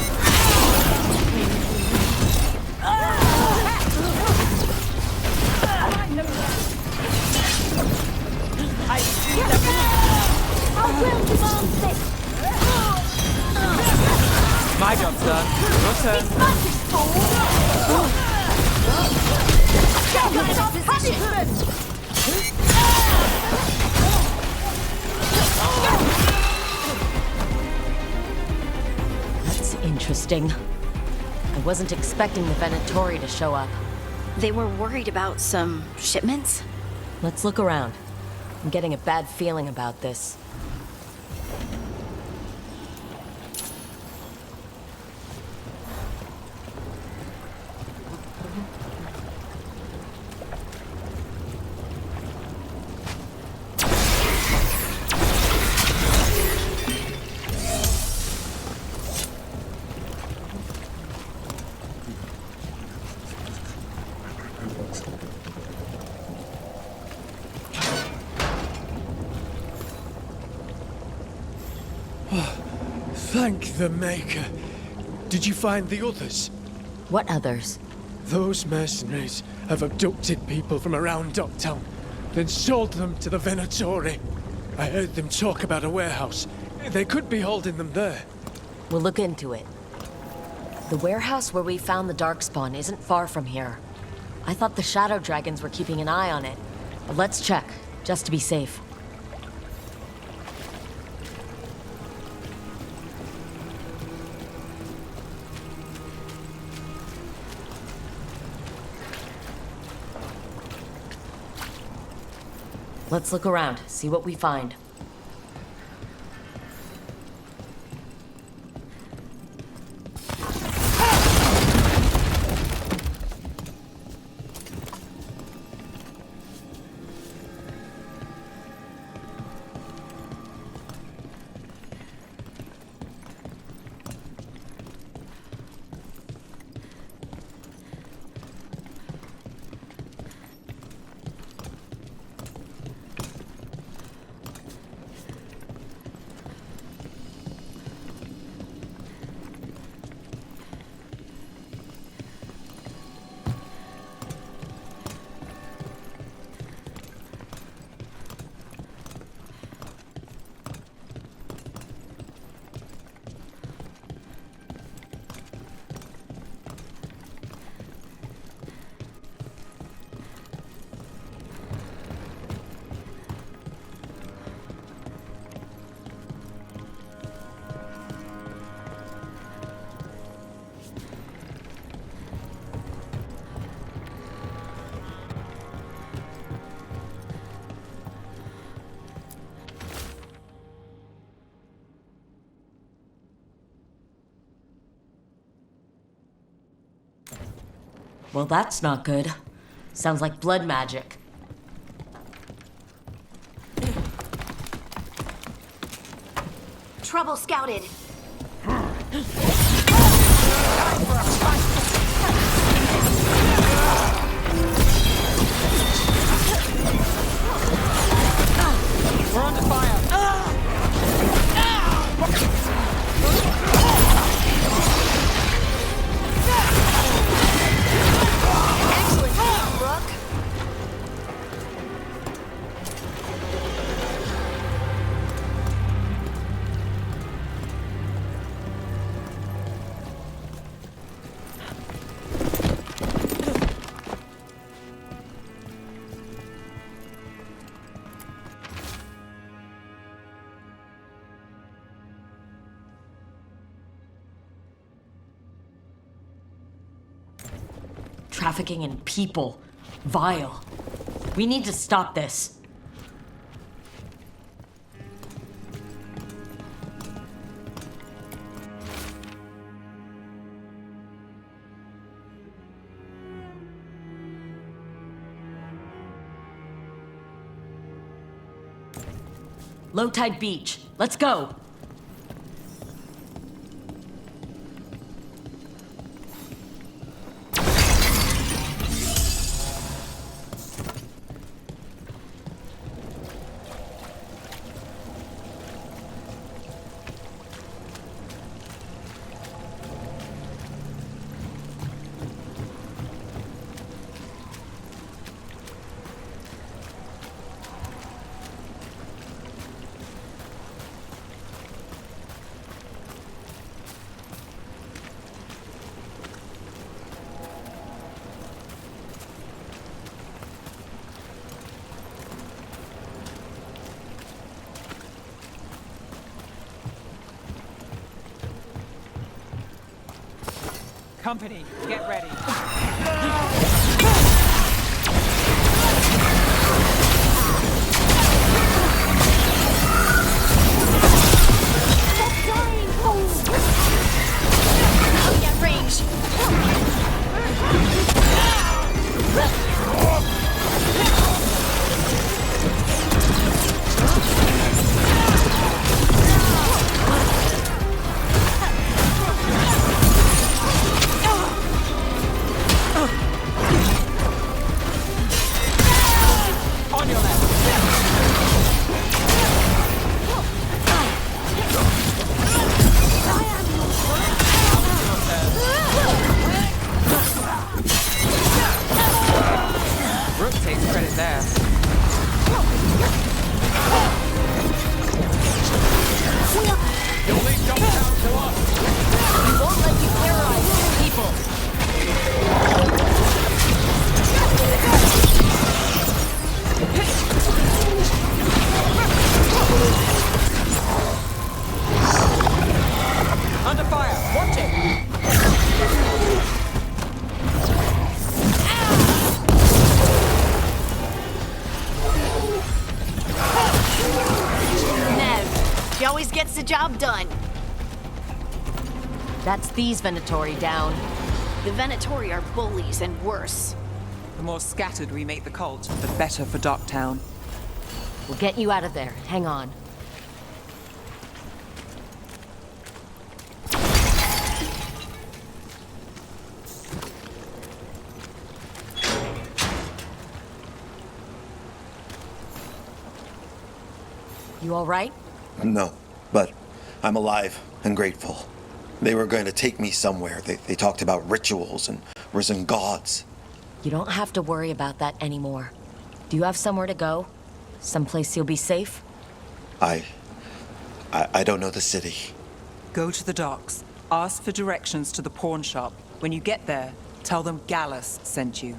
My job's done. Your turn. That's interesting. I wasn't expecting the Venatori to show up. They were worried about some shipments? Let's look around. I'm getting a bad feeling about this. Thank the Maker. Did you find the others? What others? Those mercenaries have abducted people from around Docktown, then sold them to the Venatori. I heard them talk about a warehouse. They could be holding them there. We'll look into it. The warehouse where we found the Darkspawn isn't far from here. I thought the Shadow Dragons were keeping an eye on it. But let's check, just to be safe. Let's look around, see what we find. Well, that's not good. Sounds like blood magic. Trouble scouted. We're under fire. Excellent job, Brooke. Trafficking in people. Vile. We need to stop this. Low Tide Beach. Let's go! Company, get ready. I'll get range. On your left. Rook takes credit there. You'll leave Dogtown to us. We won't let you terrorize people. Under fire, watch it! Nev, she always gets the job done. That's these Venatori down. The Venatori are bullies and worse. The more scattered we make the cult, the better for Dogtown. We'll get you out of there. Hang on. You all right? No, but I'm alive and grateful. They were going to take me somewhere. They talked about rituals and risen gods. You don't have to worry about that anymore. Do you have somewhere to go? Someplace you'll be safe? I don't know the city. Go to the docks. Ask for directions to the pawn shop. When you get there, tell them Gallus sent you.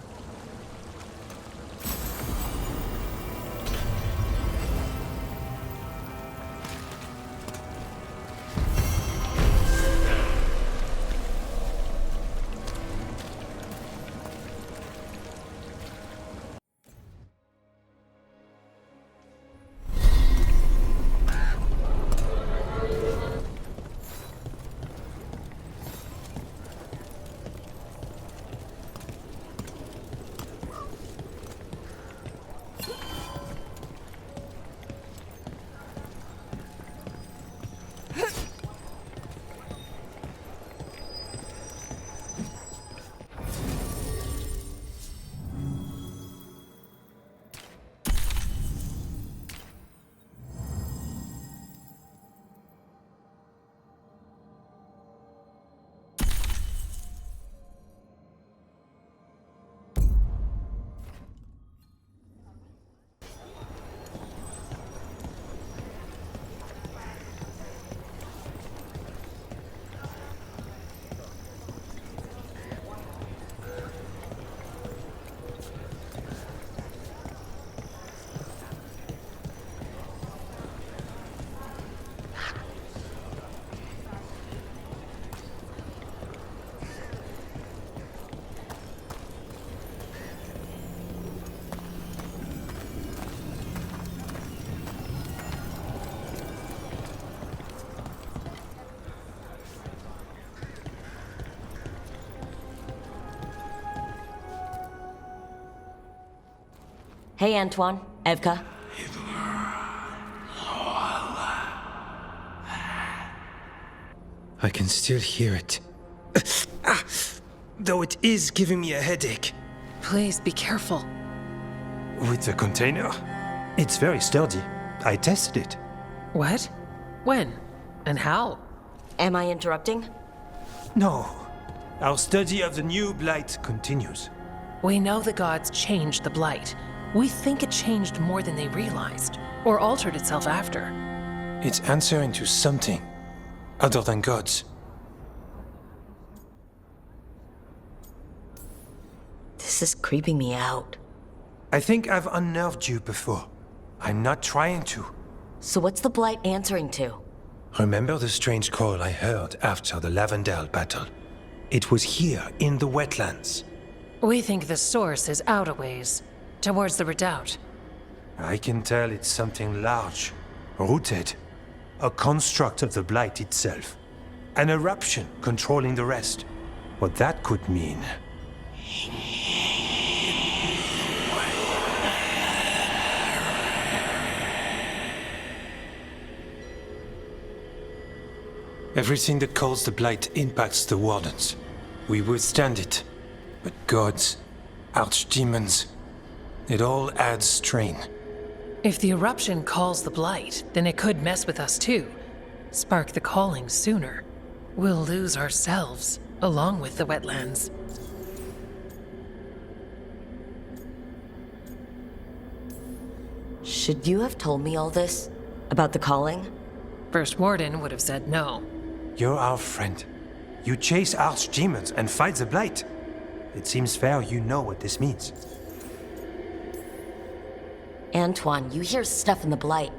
Hey, Antoine. Evka. I can still hear it. Though it is giving me a headache. Please be careful. With the container? It's very sturdy. I tested it. What? When? And how? Am I interrupting? No. Our study of the new blight continues. We know the gods changed the blight. We think it changed more than they realized, or altered itself after. It's answering to something other than gods. This is creeping me out. I think I've unnerved you before. I'm not trying to. So what's the blight answering to? Remember the strange call I heard after the Lavendale battle? It was here, in the wetlands. We think the source is out a ways, towards the redoubt. I can tell it's something large, rooted. A construct of the blight itself. An eruption controlling the rest. What that could mean. Everything that calls the blight impacts the wardens. We withstand it. But gods, archdemons, it all adds strain. If the eruption calls the blight, then it could mess with us too. Spark the calling sooner. We'll lose ourselves, along with the wetlands. Should you have told me all this? About the calling? First Warden would have said no. You're our friend. You chase archdemons and fight the blight. It seems fair you know what this means. Antoine, you hear stuff in the blight.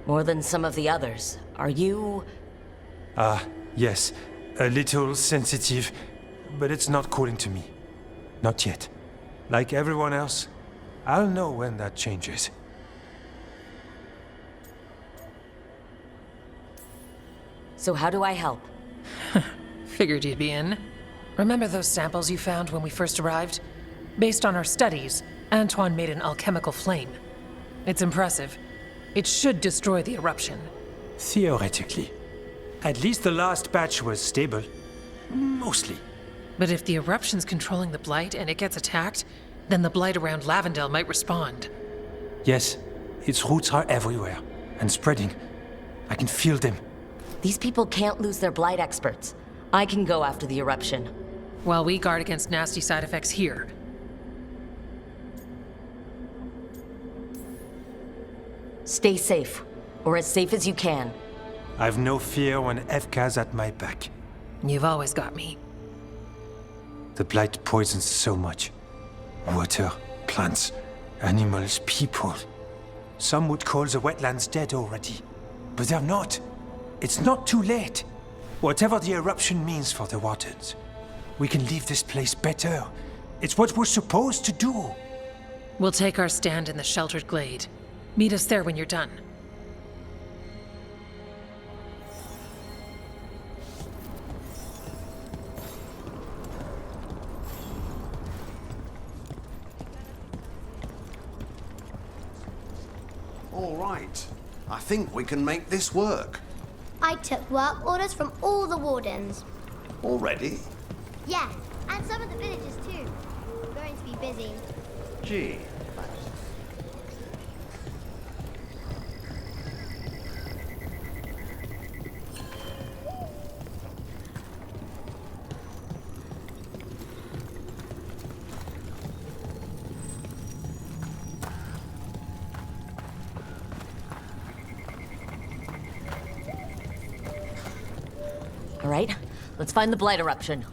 More than some of the others. Are you... Yes. A little sensitive. But it's not calling to me. Not yet. Like everyone else, I'll know when that changes. So how do I help? Figured you'd be in. Remember those samples you found when we first arrived? Based on our studies, Antoine made an alchemical flame. It's impressive. It should destroy the eruption. Theoretically. At least the last batch was stable. Mostly. But if the eruption's controlling the blight and it gets attacked, then the blight around Lavendale might respond. Yes, its roots are everywhere. And spreading. I can feel them. These people can't lose their blight experts. I can go after the eruption. While we guard against nasty side effects here. Stay safe. Or as safe as you can. I've no fear when Evka's at my back. You've always got me. The blight poisons so much. Water, plants, animals, people. Some would call the wetlands dead already. But they're not. It's not too late. Whatever the eruption means for the wardens, we can leave this place better. It's what we're supposed to do. We'll take our stand in the sheltered glade. Meet us there when you're done. All right. I think we can make this work. I took work orders from all the wardens. Already? Yeah, and some of the villagers too. We're going to be busy. Gee. All right, let's find the blight eruption.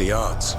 the odds?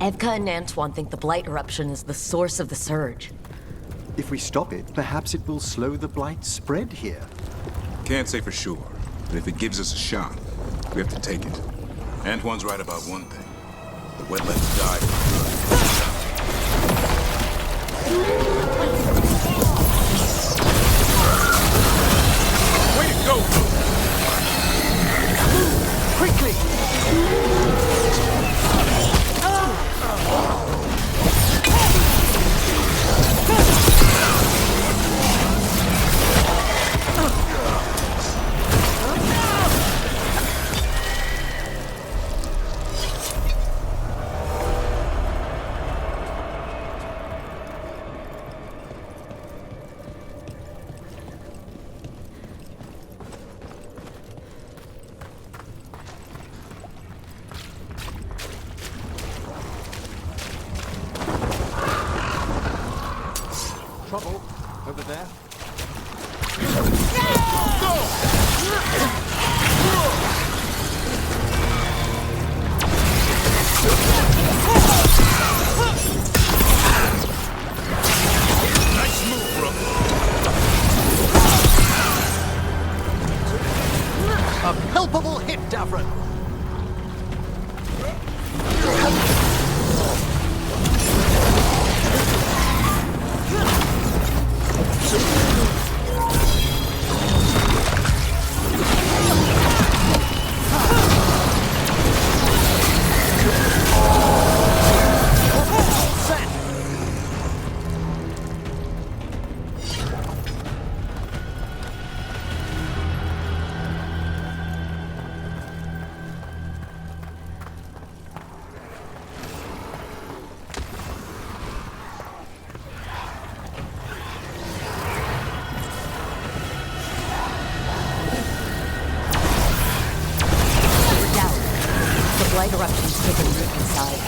Evka and Antoine think the Blight eruption is the source of the surge. If we stop it, perhaps it will slow the Blight spread here. Can't say for sure, but if it gives us a shot, we have to take it. Antoine's right about one thing. The wetlands died for good. Way to go! Move! Quickly! Trouble over there. Nice move, bro. A palpable hit, Davron. Blight eruption's taken root inside.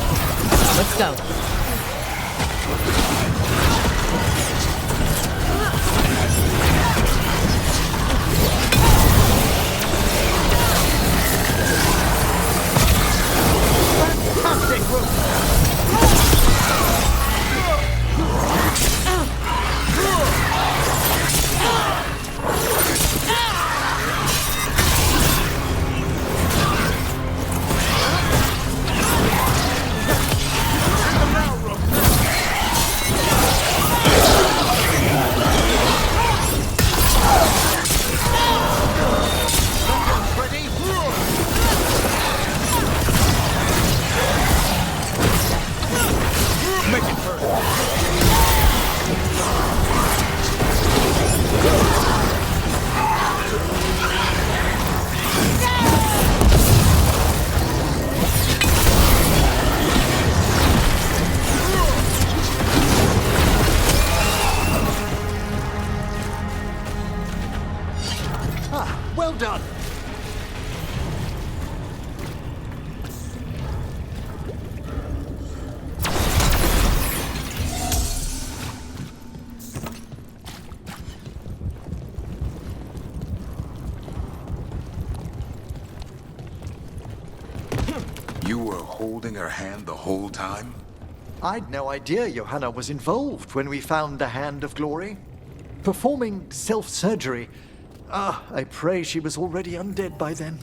Let's go. Fantastic route! Well done. You were holding her hand the whole time? I'd no idea Johanna was involved when we found the Hand of Glory. Performing self-surgery. I pray she was already undead by then.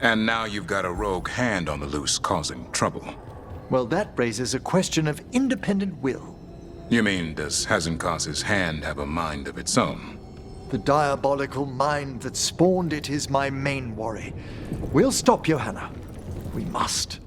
And now you've got a rogue hand on the loose causing trouble. Well, that raises a question of independent will. You mean, does Hazenkas's hand have a mind of its own? The diabolical mind that spawned it is my main worry. We'll stop Johanna. We must.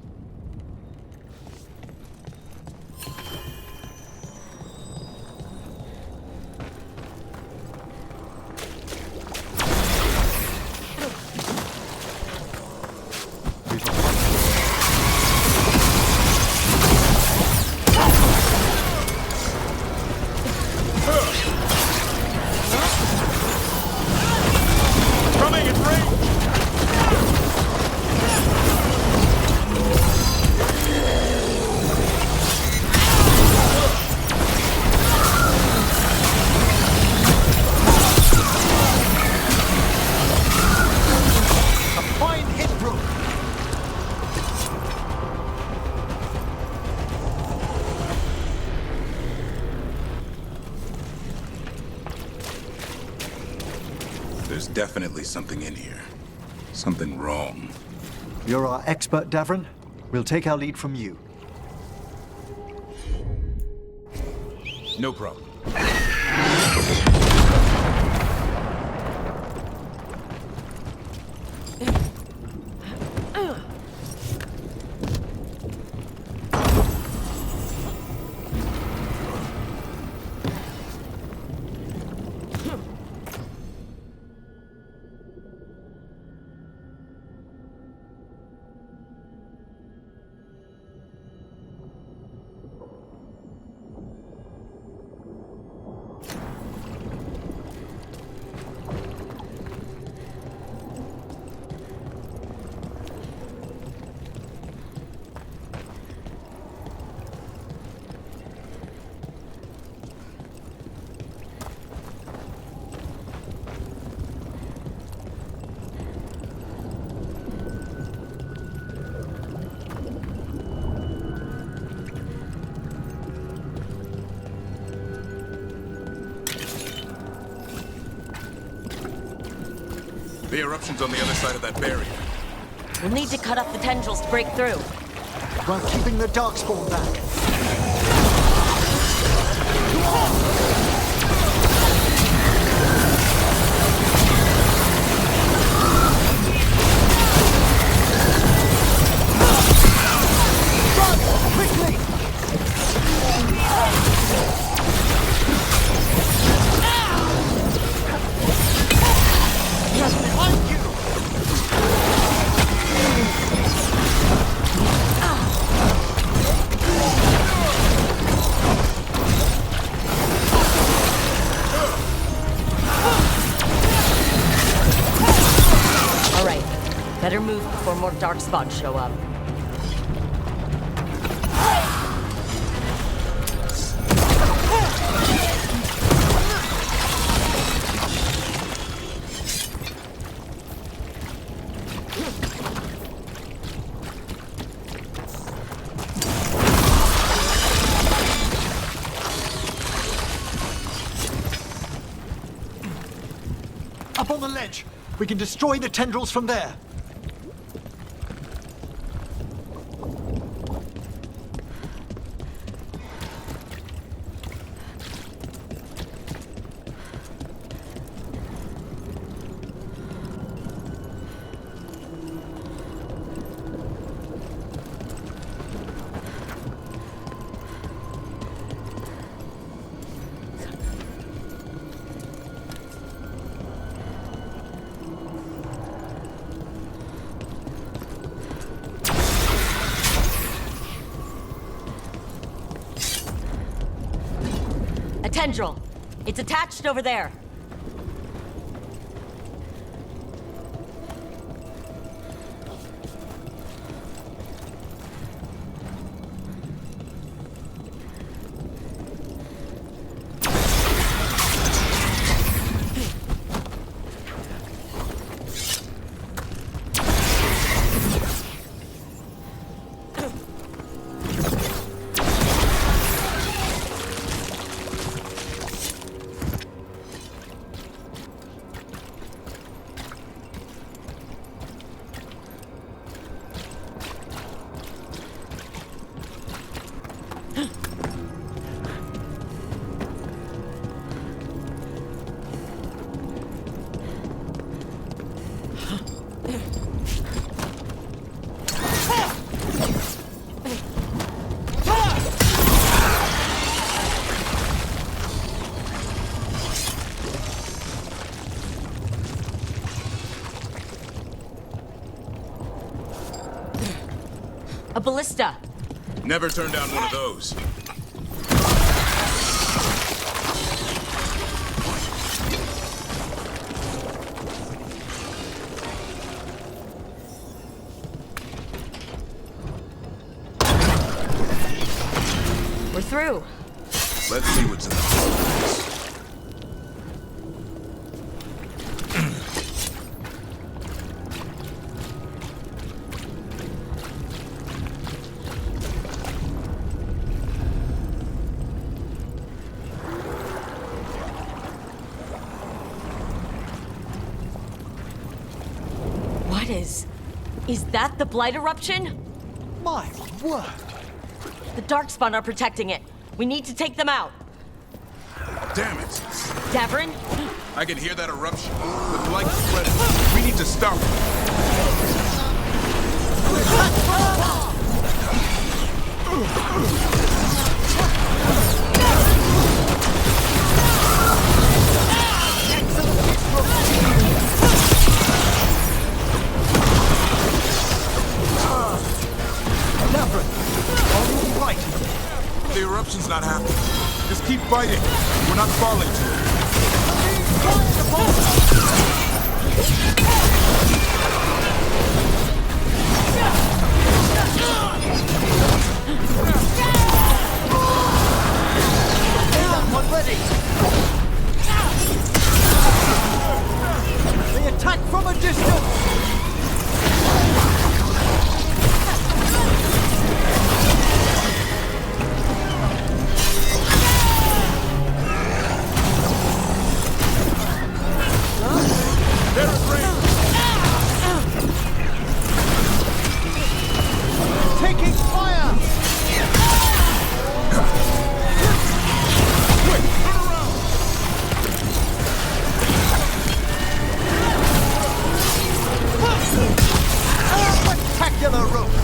There's definitely something in here. Something wrong. You're our expert, Davron. We'll take our lead from you. No problem. The eruption's on the other side of that barrier. We'll need to cut off the tendrils to break through. While keeping the Darkspawn back. Run! Quickly! Behind you! All right, better move before more darkspawn show up. Up on the ledge! We can destroy the tendrils from there! A tendril. It's attached over there. A ballista. Never turn down one of those. We're through. Let's see what's in the box. Is that the Blight eruption? My word! The Darkspawn are protecting it. We need to take them out. Damn it! Davrin? I can hear that eruption. The blight is spreading. We need to stop it. The eruption's not happening. Just keep fighting. We're not falling to it. They attack from a distance! Taking fire! Spectacular rope!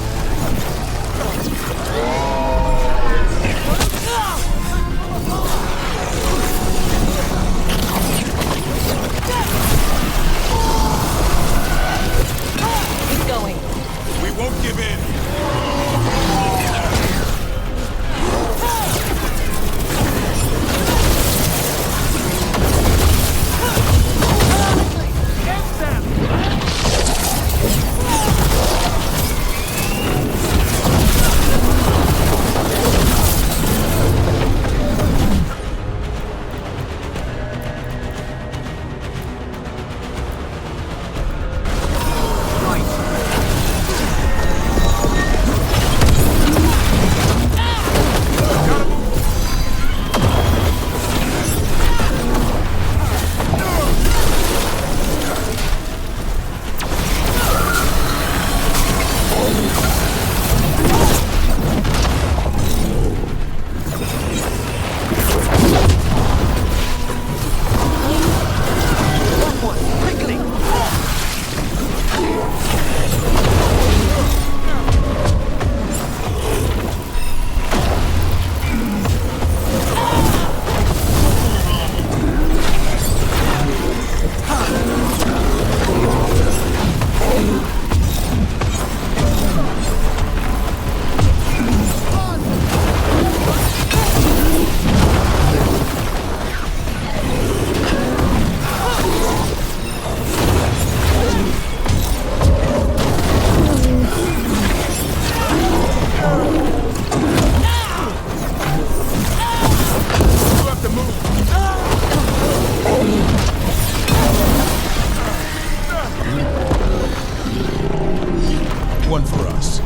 Keep going. We won't give in. One for us.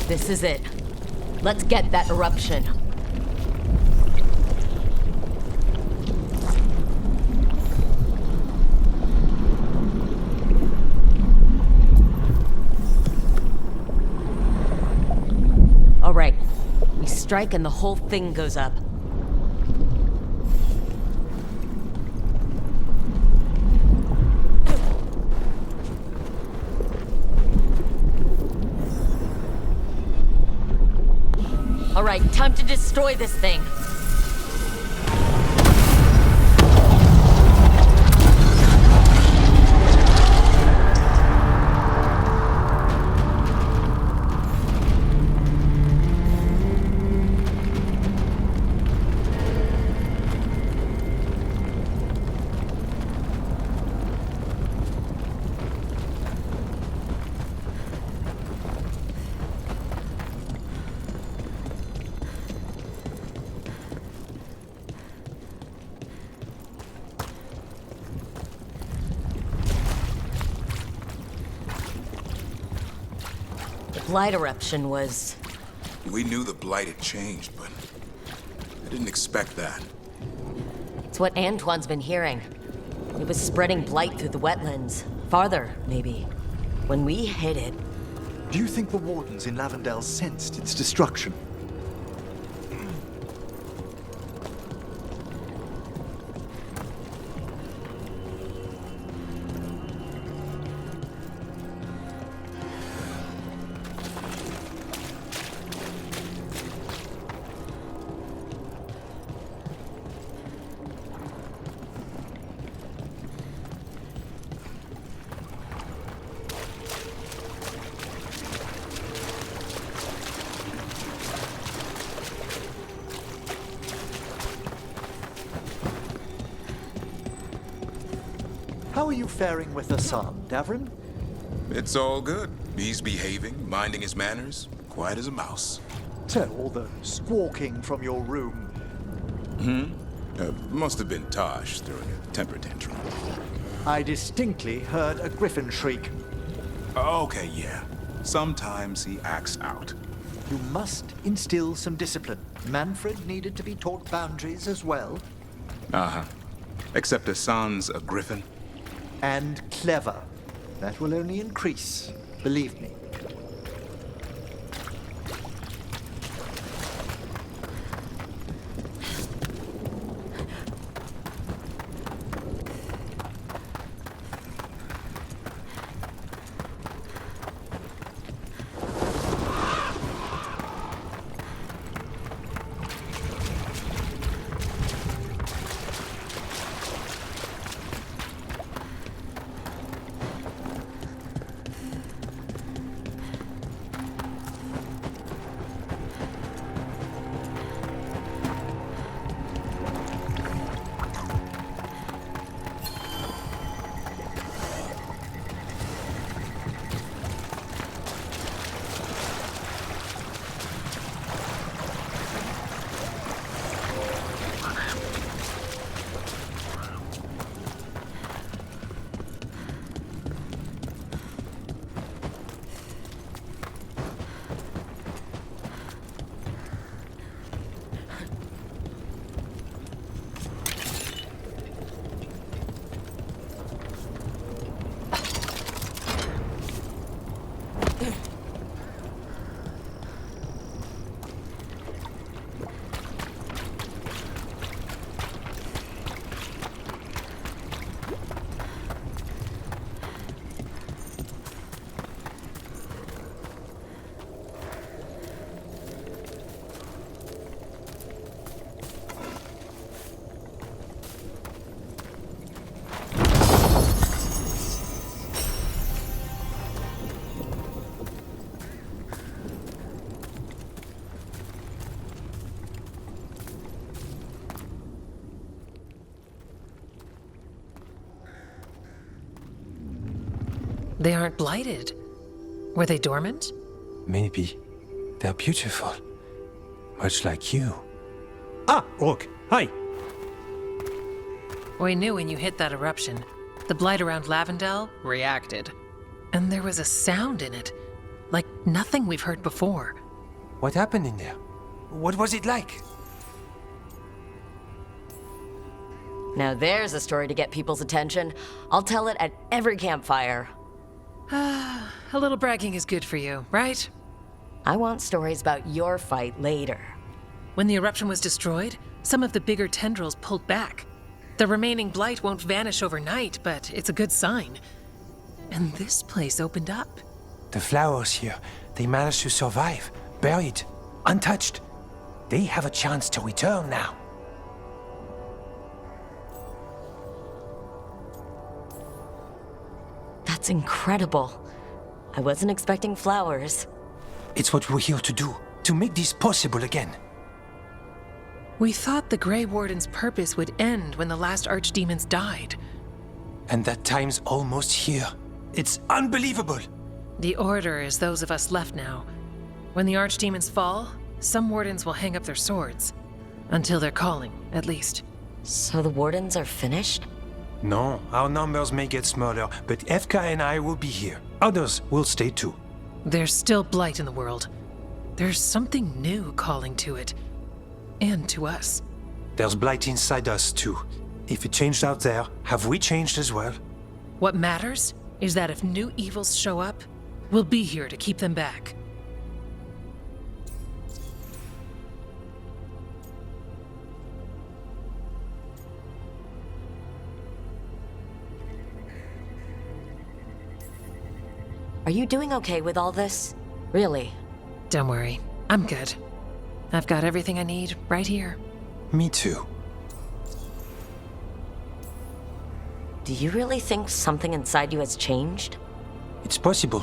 This is it. Let's get that eruption. All right. We strike and the whole thing goes up. All right, time to destroy this thing. Blight eruption was... We knew the Blight had changed, but I didn't expect that. It's what Antoine's been hearing. It was spreading Blight through the wetlands. Farther, maybe. When we hit it... Do you think the Wardens in Lavendale sensed its destruction? How are you faring with Hassan, Davrin? It's all good. He's behaving, minding his manners, quiet as a mouse. So, all the squawking from your room. Must have been Tosh throwing a temper tantrum. I distinctly heard a griffin shriek. Okay, yeah. Sometimes he acts out. You must instill some discipline. Manfred needed to be taught boundaries as well. Uh-huh. Except Hassan's a griffin. And clever. That will only increase, believe me. They aren't blighted. Were they dormant? Maybe. They're beautiful. Much like you. Ah, Rook. Hi. We knew when you hit that eruption. The blight around Lavendale reacted. And there was a sound in it. Like nothing we've heard before. What happened in there? What was it like? Now there's a story to get people's attention. I'll tell it at every campfire. A little bragging is good for you, right? I want stories about your fight later. When the eruption was destroyed, some of the bigger tendrils pulled back. The remaining blight won't vanish overnight, but it's a good sign. And this place opened up. The flowers here, they managed to survive, buried, untouched. They have a chance to return now. That's incredible. I wasn't expecting flowers. It's what we're here to do, to make this possible again. We thought the Grey Warden's purpose would end when the last archdemons died. And that time's almost here. It's unbelievable! The Order is those of us left now. When the archdemons fall, some wardens will hang up their swords. Until their calling, at least. So the wardens are finished? No, our numbers may get smaller, but Efka and I will be here. Others will stay too. There's still blight in the world. There's something new calling to it. And to us. There's blight inside us, too. If it changed out there, have we changed as well? What matters is that if new evils show up, we'll be here to keep them back. Are you doing okay with all this? Really? Don't worry, I'm good. I've got everything I need right here. Me too. Do you really think something inside you has changed? It's possible.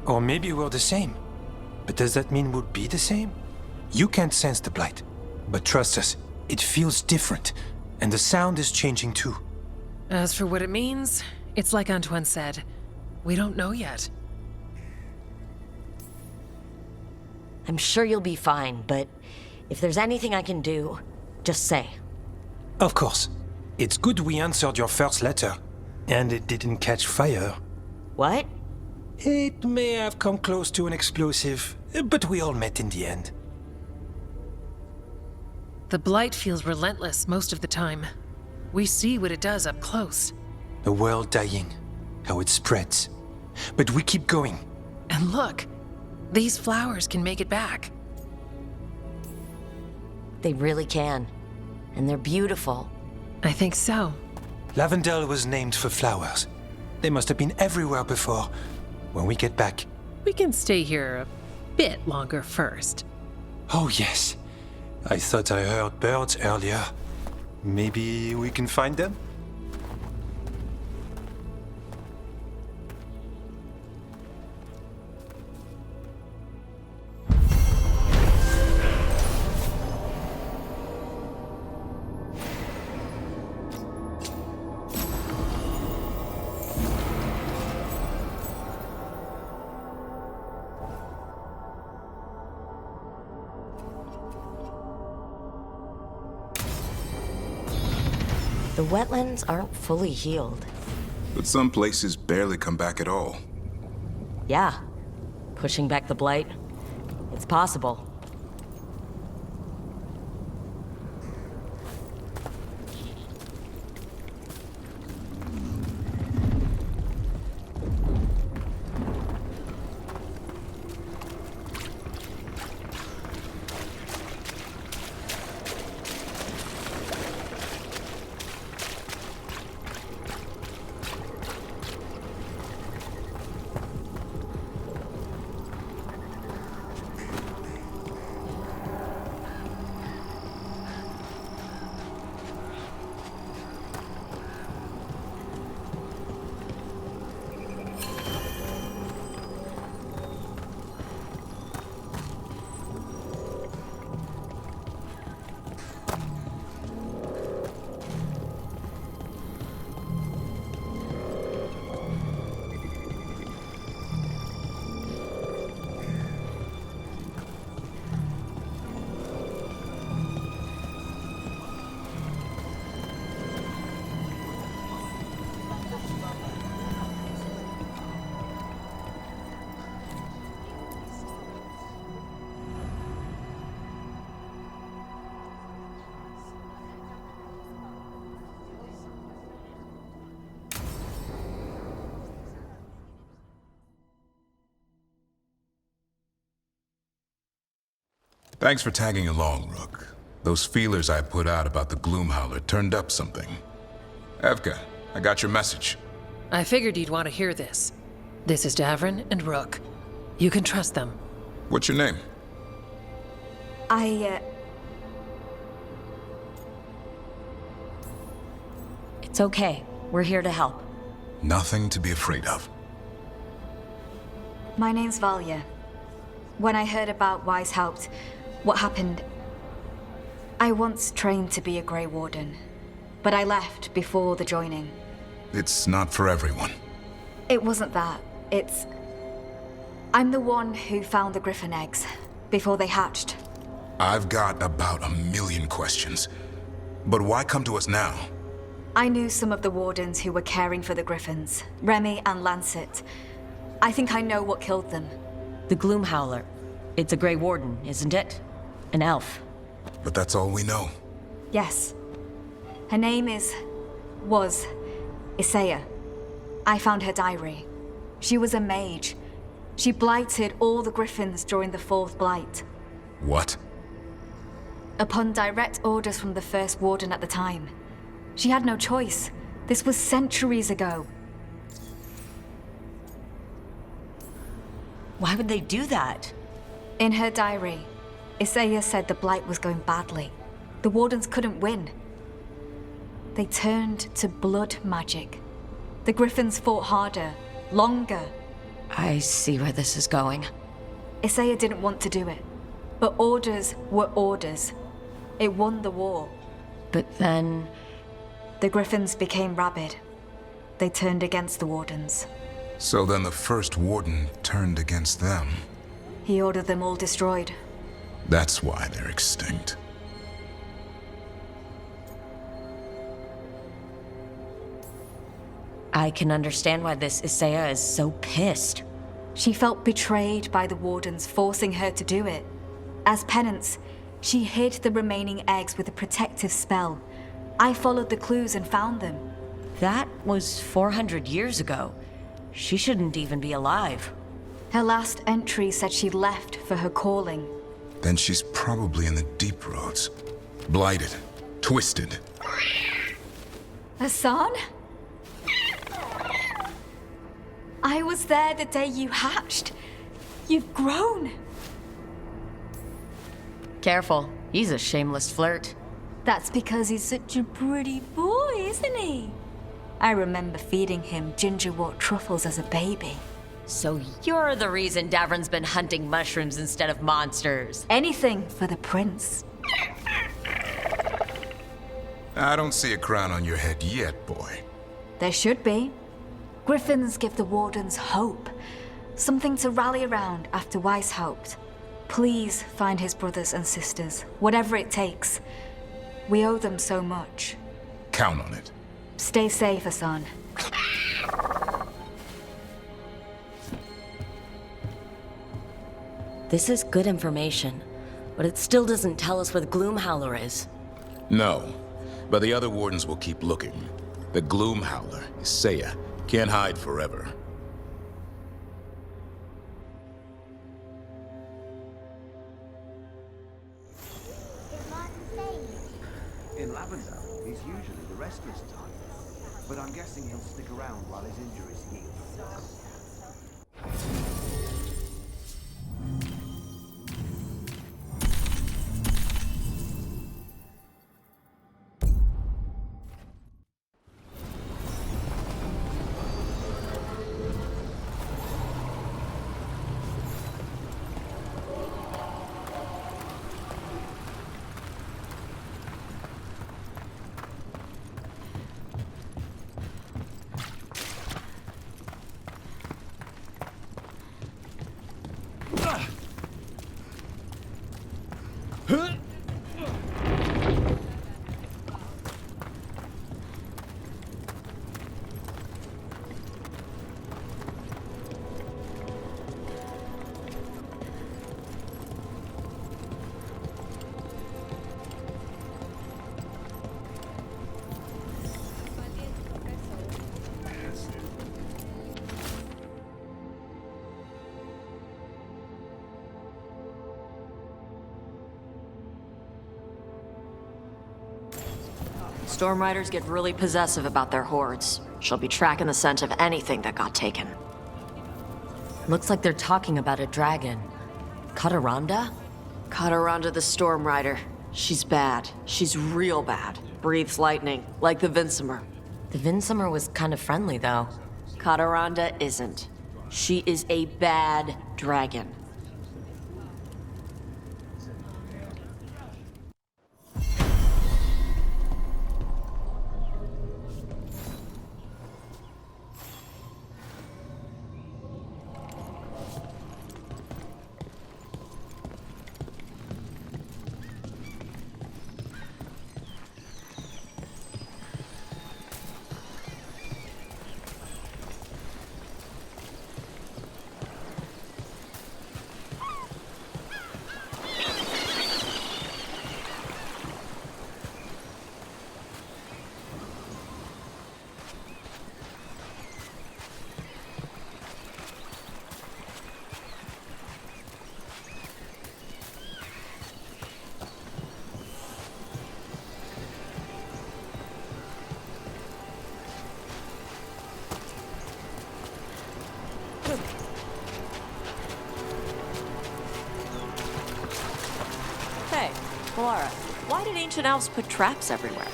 Or maybe we're the same. But does that mean we'll be the same? You can't sense the blight. But trust us, it feels different. And the sound is changing too. As for what it means, it's like Antoine said. We don't know yet. I'm sure you'll be fine, but if there's anything I can do, just say. Of course. It's good we answered your first letter. And it didn't catch fire. What? It may have come close to an explosive, but we all met in the end. The blight feels relentless most of the time. We see what it does up close. A world dying, how it spreads. But we keep going. And look, these flowers can make it back. They really can. And they're beautiful. I think so. Lavendel was named for flowers. They must have been everywhere before. When we get back. We can stay here a bit longer first. Oh, yes. I thought I heard birds earlier. Maybe we can find them? The wetlands aren't fully healed. But some places barely come back at all. Yeah. Pushing back the blight. It's possible. Thanks for tagging along, Rook. Those feelers I put out about the Gloomhowler turned up something. Evka, I got your message. I figured you'd want to hear this. This is Davrin and Rook. You can trust them. What's your name? It's okay. We're here to help. Nothing to be afraid of. My name's Valya. When I heard about Wise Helped, what happened... I once trained to be a Grey Warden, but I left before the joining. It's not for everyone. It wasn't that. It's... I'm the one who found the Griffin eggs, before they hatched. I've got about 1,000,000 questions. But why come to us now? I knew some of the Wardens who were caring for the Griffins, Remy and Lancet. I think I know what killed them. The Gloom Howler. It's a Grey Warden, isn't it? An elf. But that's all we know. Yes. Her name was Isaiah. I found her diary. She was a mage. She blighted all the griffins during the Fourth Blight. What? Upon direct orders from the First Warden at the time. She had no choice. This was centuries ago. Why would they do that? In her diary, Isaiah said the Blight was going badly. The Wardens couldn't win. They turned to blood magic. The Griffins fought harder, longer. I see where this is going. Isaiah didn't want to do it, but orders were orders. It won the war. But then... The Griffins became rabid. They turned against the Wardens. So then the First Warden turned against them. He ordered them all destroyed. That's why they're extinct. I can understand why this Isaiah is so pissed. She felt betrayed by the Wardens, forcing her to do it. As penance, she hid the remaining eggs with a protective spell. I followed the clues and found them. That was 400 years ago. She shouldn't even be alive. Her last entry said she left for her calling. Then she's probably in the deep roads. Blighted. Twisted. Hassan? I was there the day you hatched. You've grown. Careful. He's a shameless flirt. That's because he's such a pretty boy, isn't he? I remember feeding him gingerwort truffles as a baby. So you're the reason Davron's been hunting mushrooms instead of monsters. Anything for the prince. I don't see a crown on your head yet, boy. There should be. Griffins give the Wardens hope. Something to rally around after Weishaupt. Please find his brothers and sisters, whatever it takes. We owe them so much. Count on it. Stay safe, Hassan. This is good information, but it still doesn't tell us where the Gloomhowler is. No, but the other Wardens will keep looking. The Gloomhowler, Isaiah, can't hide forever. In Lavender, he's usually the restless type, but I'm guessing he'll stick around while his injuries heal. Storm Riders get really possessive about their hordes. She'll be tracking the scent of anything that got taken. Looks like they're talking about a dragon. Kataranda? Kataranda the Storm Rider. She's bad. She's real bad. Breathes lightning, like the Vinsimer. The Vinsimer was kind of friendly, though. Kataranda isn't. She is a bad dragon. Clara, why did ancient elves put traps everywhere?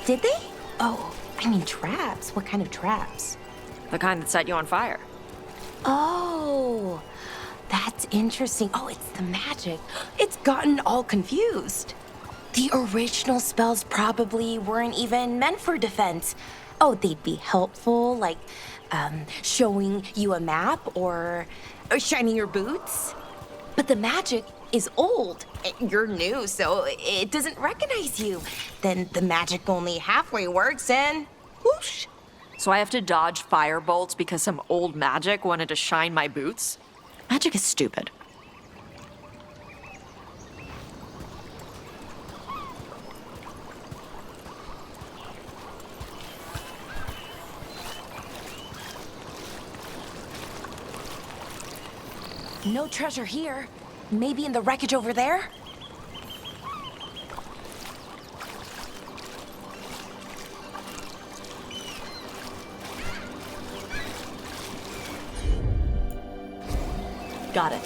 Did they? Oh, I mean traps. What kind of traps? The kind that set you on fire. Oh, that's interesting. Oh, it's the magic. It's gotten all confused. The original spells probably weren't even meant for defense. Oh, they'd be helpful, like showing you a map or shining your boots. But the magic is old. You're new, so it doesn't recognize you. Then the magic only halfway works and whoosh. So I have to dodge fire bolts because some old magic wanted to shine my boots? Magic is stupid. No treasure here. Maybe in the wreckage over there? Got it.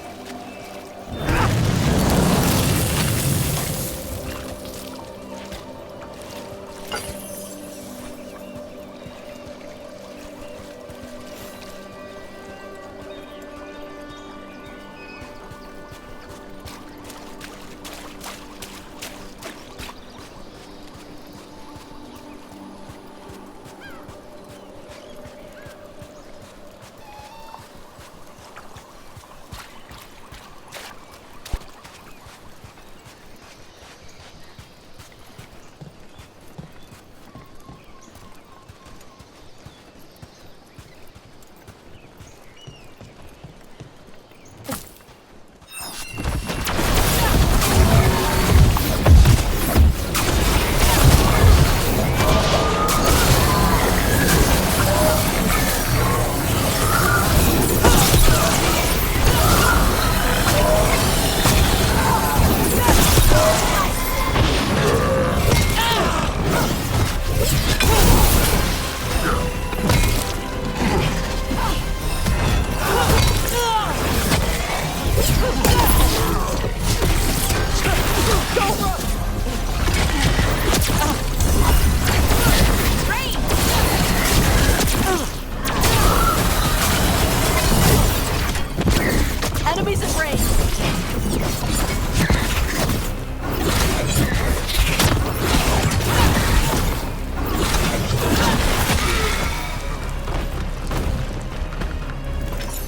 Enemies in range!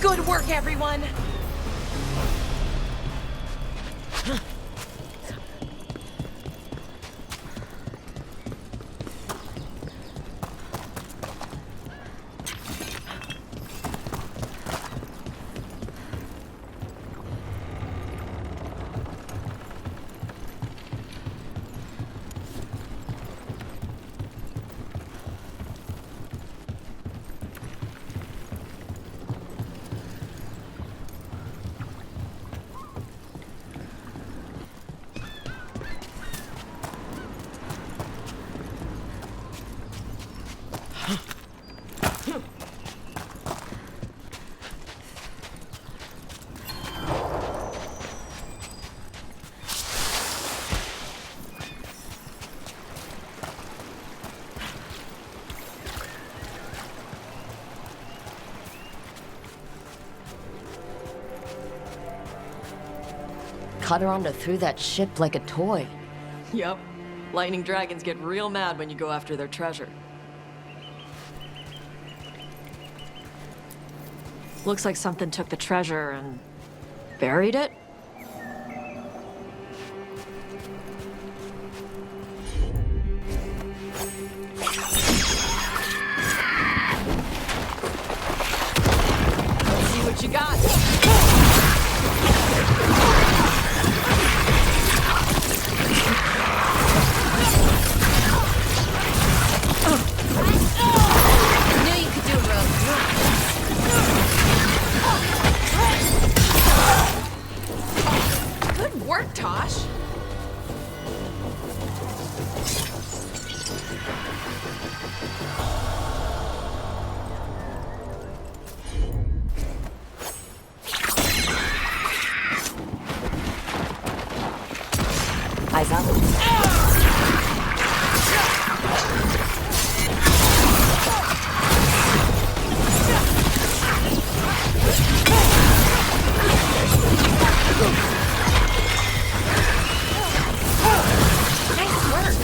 Good work, everyone! Kataranda threw that ship like a toy. Yep. Lightning dragons get real mad when you go after their treasure. Looks like something took the treasure and buried it. Let's see what you got. Good work, Tosh. Eyes up. Nice work.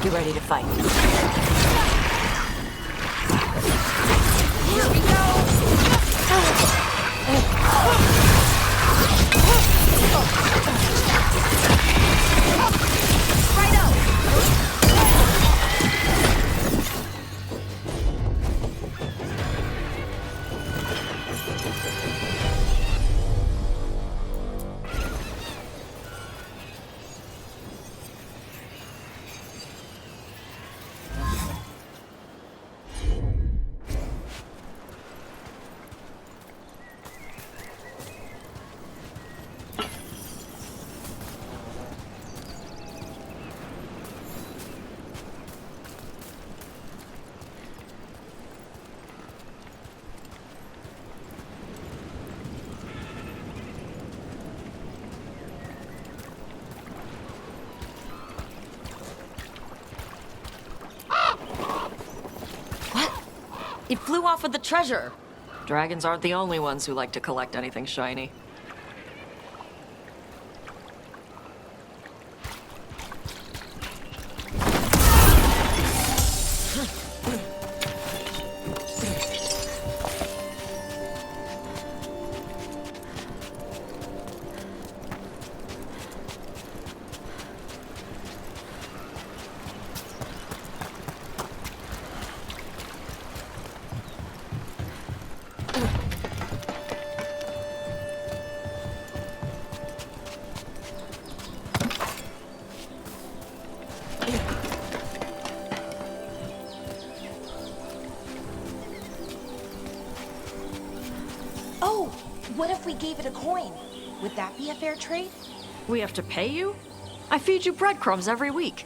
You ready to fight? Here we go! It flew off with the treasure. Dragons aren't the only ones who like to collect anything shiny. Oh, what if we gave it a coin? Would that be a fair trade? We have to pay you? I feed you breadcrumbs every week.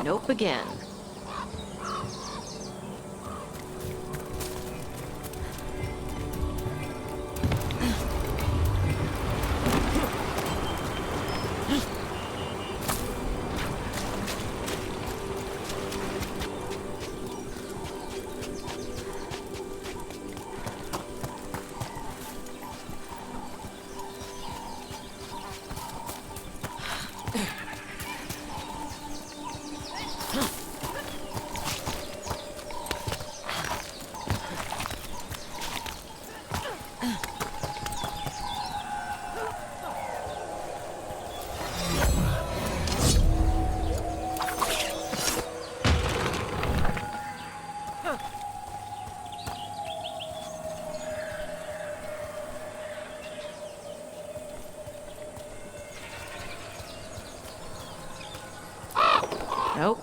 Nope again. Nope.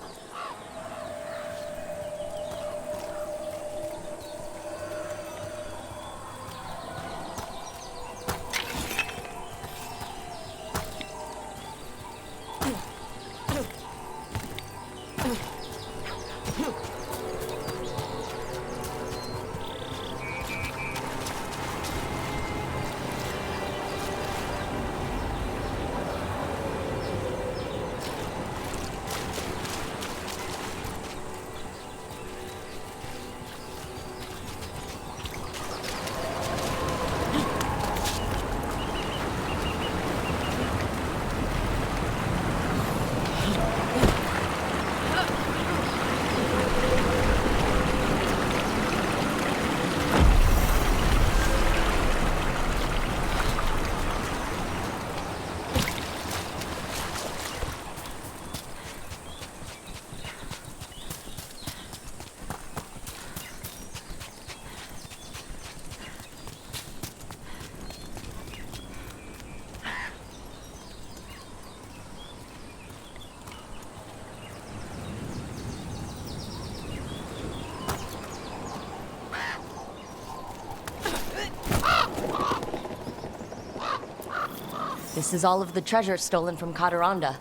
This is all of the treasure stolen from Cataranda.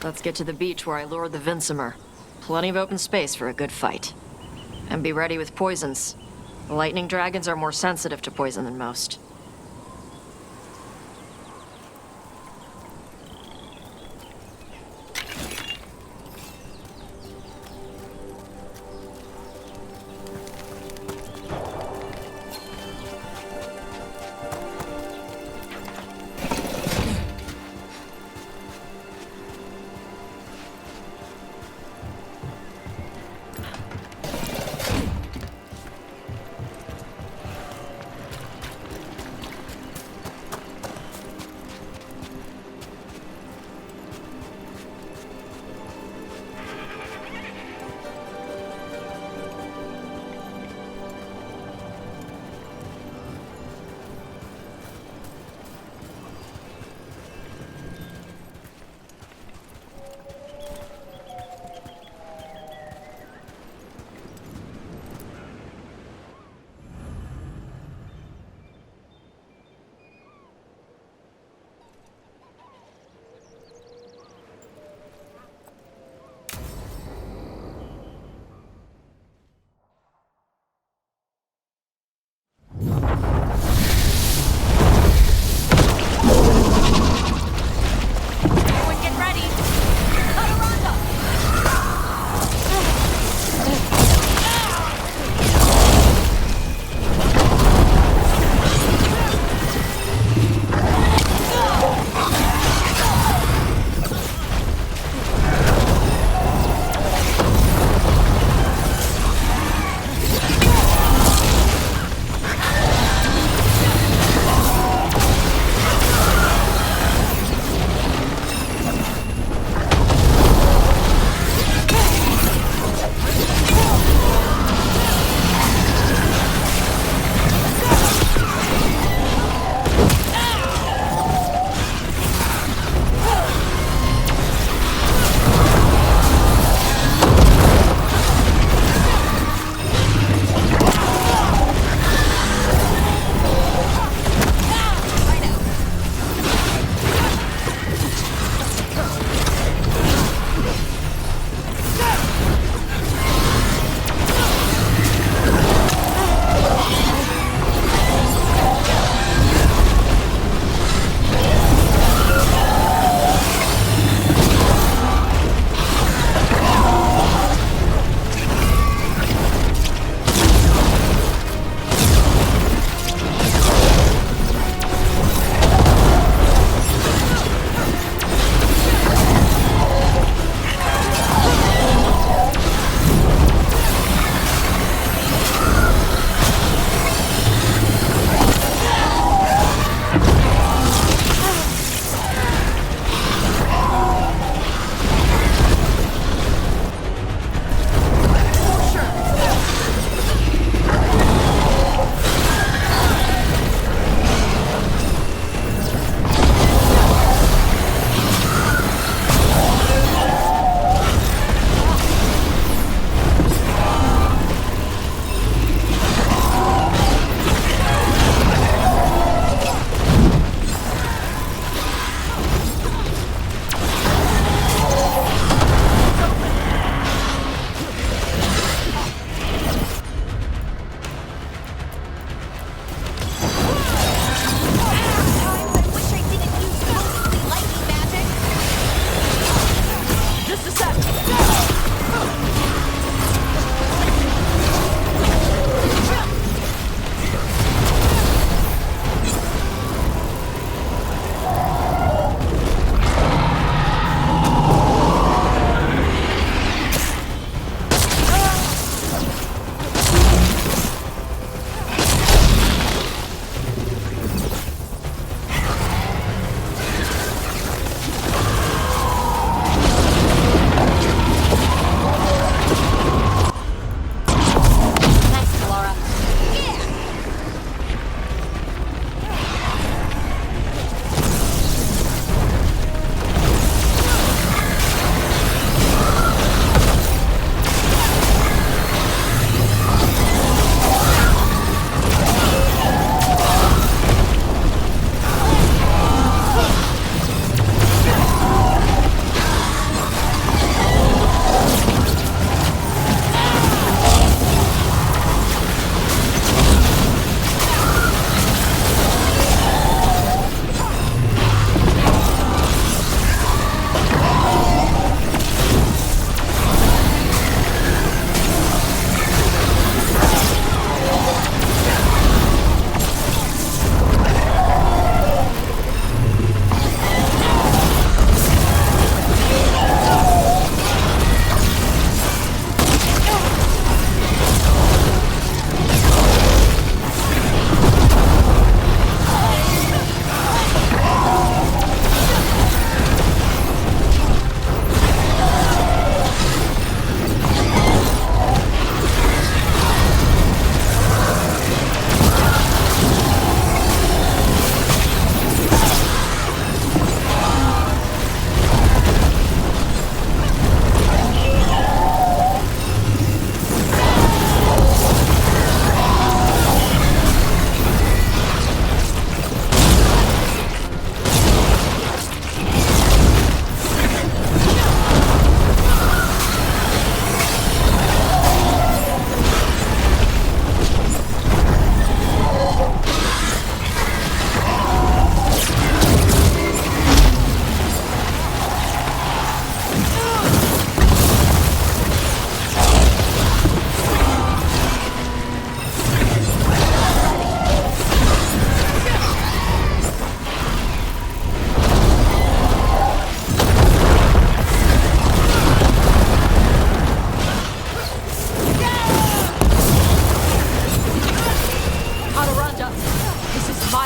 Let's get to the beach where I lured the Vincimer. Plenty of open space for a good fight. And be ready with poisons. Lightning dragons are more sensitive to poison than most.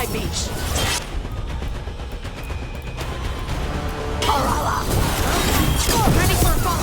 my beach! Ready for a fall.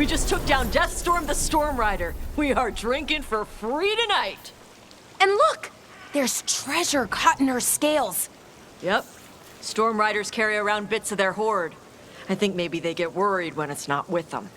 We just took down Deathstorm the Storm Rider. We are drinking for free tonight. And look! There's treasure caught in her scales. Yep. Storm Riders carry around bits of their hoard. I think maybe they get worried when it's not with them.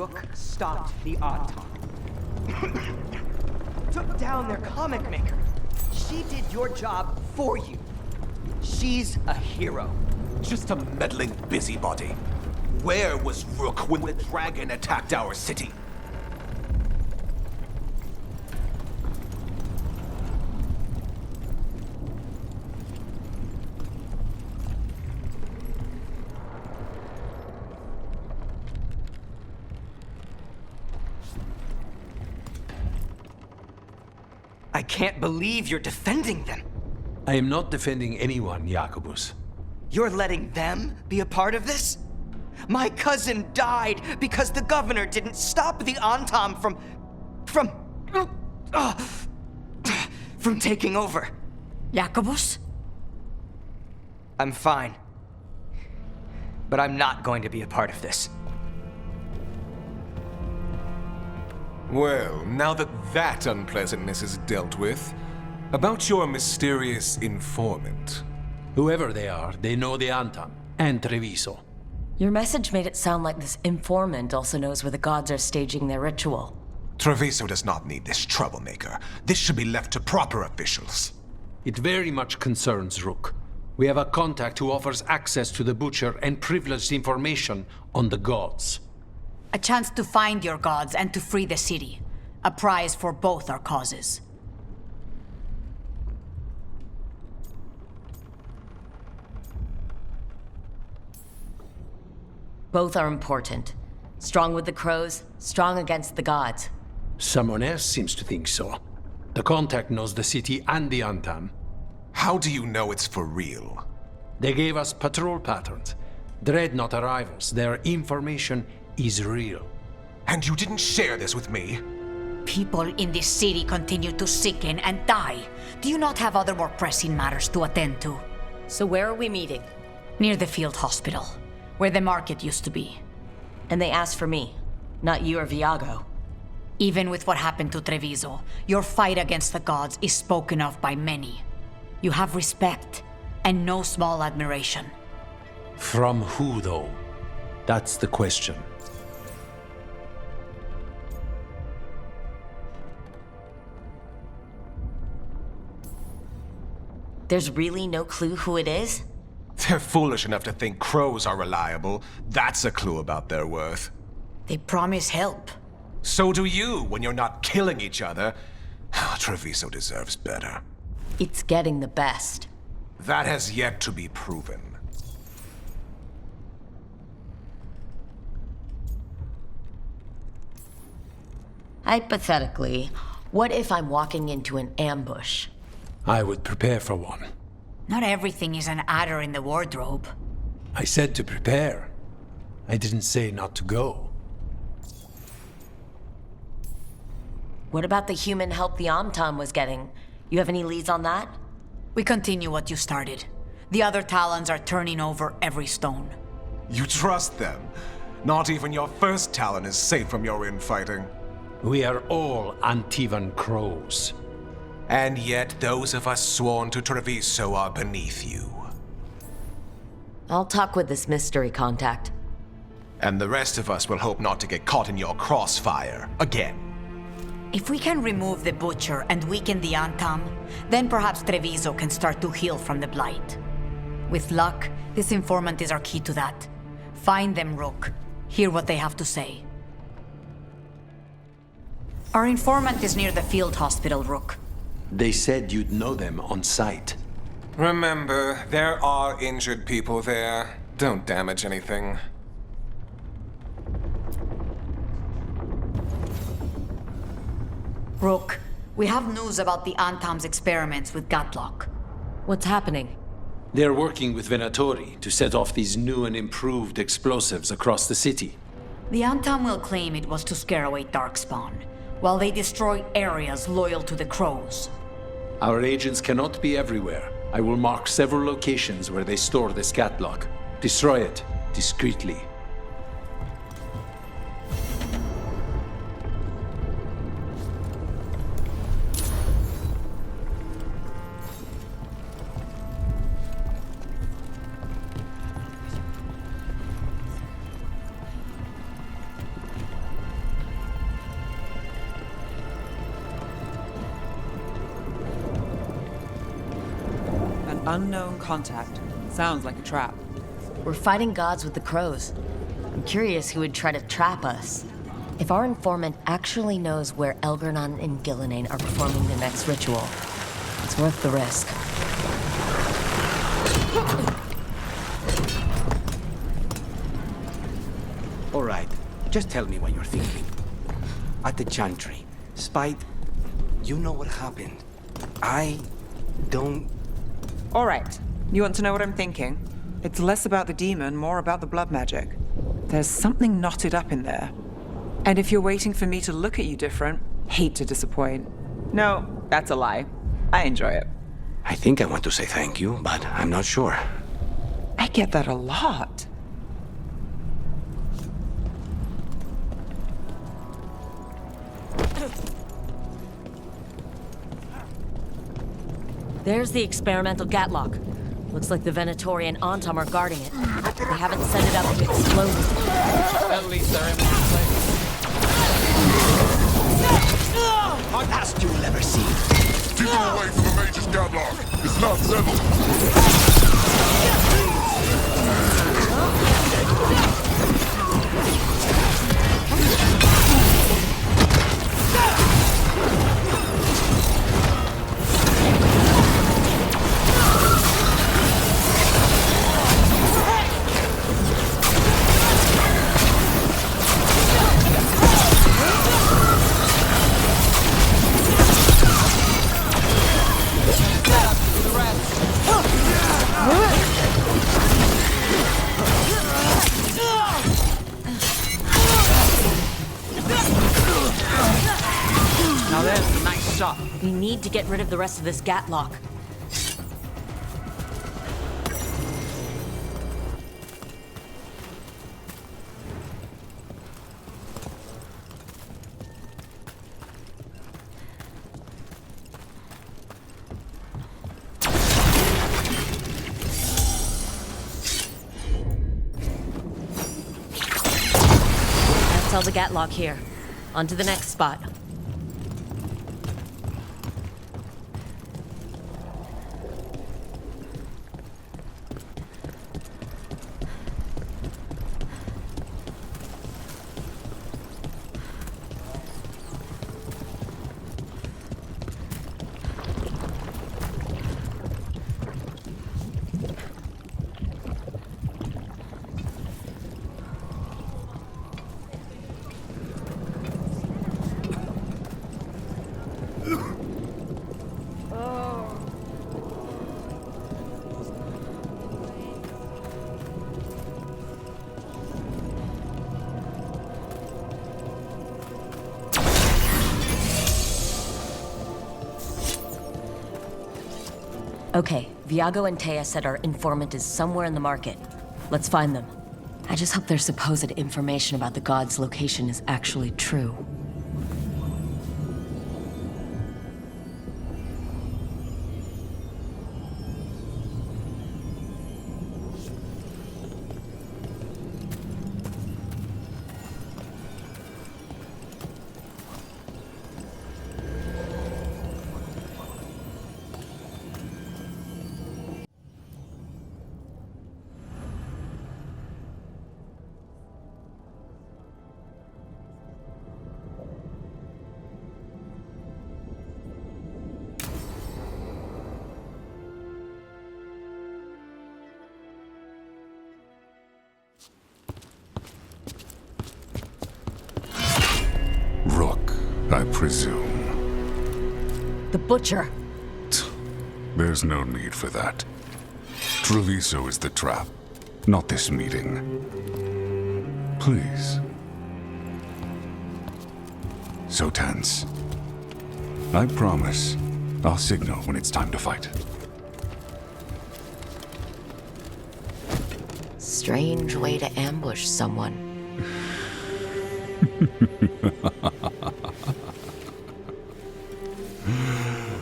Rook stopped the Autop. Took down their comic maker. She did your job for you. She's a hero. Just a meddling busybody. Where was Rook when the dragon attacked our city? I can't believe you're defending them. I am not defending anyone, Jacobus. You're letting them be a part of this? My cousin died because the governor didn't stop the Antam from taking over. Jacobus? I'm fine. But I'm not going to be a part of this. Well, now that unpleasantness is dealt with, about your mysterious informant. Whoever they are, they know the Antam and Treviso. Your message made it sound like this informant also knows where the gods are staging their ritual. Treviso does not need this troublemaker. This should be left to proper officials. It very much concerns Rook. We have a contact who offers access to the Butcher and privileged information on the gods. A chance to find your gods and to free the city. A prize for both our causes. Both are important. Strong with the crows, strong against the gods. Someone else seems to think so. The contact knows the city and the Antam. How do you know it's for real? They gave us patrol patterns. Dreadnought arrivals. Their information is real. And you didn't share this with me? People in this city continue to sicken and die. Do you not have other more pressing matters to attend to? So where are we meeting? Near the field hospital, where the market used to be. And they asked for me, not you or Viago. Even with what happened to Treviso, your fight against the gods is spoken of by many. You have respect, and no small admiration. From who, though? That's the question. There's really no clue who it is? They're foolish enough to think crows are reliable. That's a clue about their worth. They promise help. So do you when you're not killing each other. Treviso deserves better. It's getting the best. That has yet to be proven. Hypothetically, what if I'm walking into an ambush? I would prepare for one. Not everything is an adder in the wardrobe. I said to prepare. I didn't say not to go. What about the human help the Amtam was getting? You have any leads on that? We continue what you started. The other Talons are turning over every stone. You trust them? Not even your first Talon is safe from your infighting. We are all Antivan crows. And yet those of us sworn to Treviso are beneath you. I'll talk with this mystery contact. And the rest of us will hope not to get caught in your crossfire again. If we can remove the Butcher and weaken the Antam, then perhaps Treviso can start to heal from the Blight. With luck, this informant is our key to that. Find them, Rook. Hear what they have to say. Our informant is near the field hospital, Rook. They said you'd know them on sight. Remember, there are injured people there. Don't damage anything. Rook, we have news about the Antam's experiments with Gatlock. What's happening? They're working with Venatori to set off these new and improved explosives across the city. The Antam will claim it was to scare away Darkspawn, while they destroy areas loyal to the Crows. Our agents cannot be everywhere. I will mark several locations where they store this Gatlock. Destroy it discreetly. Unknown contact. Sounds like a trap. We're fighting gods with the crows. I'm curious who would try to trap us. If our informant actually knows where Elgernon and Gillenane are performing the next ritual, it's worth the risk. All right, just tell me what you're thinking. At the chantry, Spite, you know what happened. I don't... All right. You want to know what I'm thinking? It's less about the demon, more about the blood magic. There's something knotted up in there. And if you're waiting for me to look at you different, hate to disappoint. No, that's a lie. I enjoy it. I think I want to say thank you, but I'm not sure. I get that a lot. There's the experimental Gatlock. Looks like the Venatori and Antam are guarding it. They haven't set it up to explode. At least they're in one place. Our last you will ever see. Keep away from the Mage's Gadlock. It's not settled. Now there's a nice shot. We need to get rid of the rest of this Gatlock. That's all the Gatlock here. On to the next spot. Okay, Viago and Taya said our informant is somewhere in the market. Let's find them. I just hope their supposed information about the god's location is actually true. Rook, I presume. The Butcher! There's no need for that. Treviso is the trap, not this meeting. Please. So tense. I promise, I'll signal when it's time to fight. Strange way to ambush someone.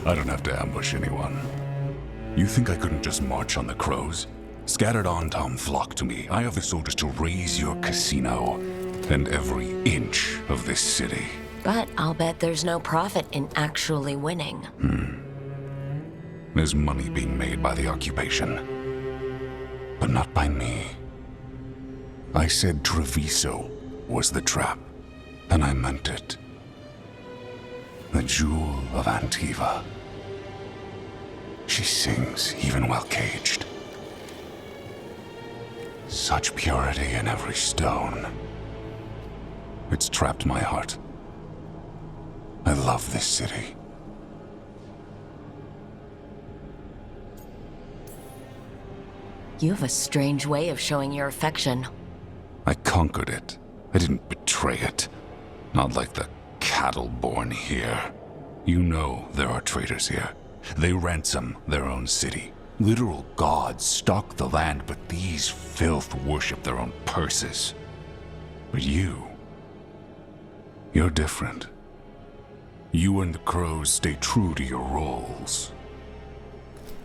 I don't have to ambush anyone. You think I couldn't just march on the crows? Scattered Antam flock to me. I have the soldiers to raise your casino and every inch of this city. But I'll bet there's no profit in actually winning. There's money being made by the occupation, but not by me. I said Treviso was the trap, and I meant it. The jewel of Antiva. She sings even while caged. Such purity in every stone. It's trapped my heart. I love this city. You have a strange way of showing your affection. I conquered it. I didn't betray it. Not like the cattle born here. You know there are traitors here. They ransom their own city. Literal gods stalk the land, but these filth worship their own purses. But you're different. You and the crows stay true to your roles.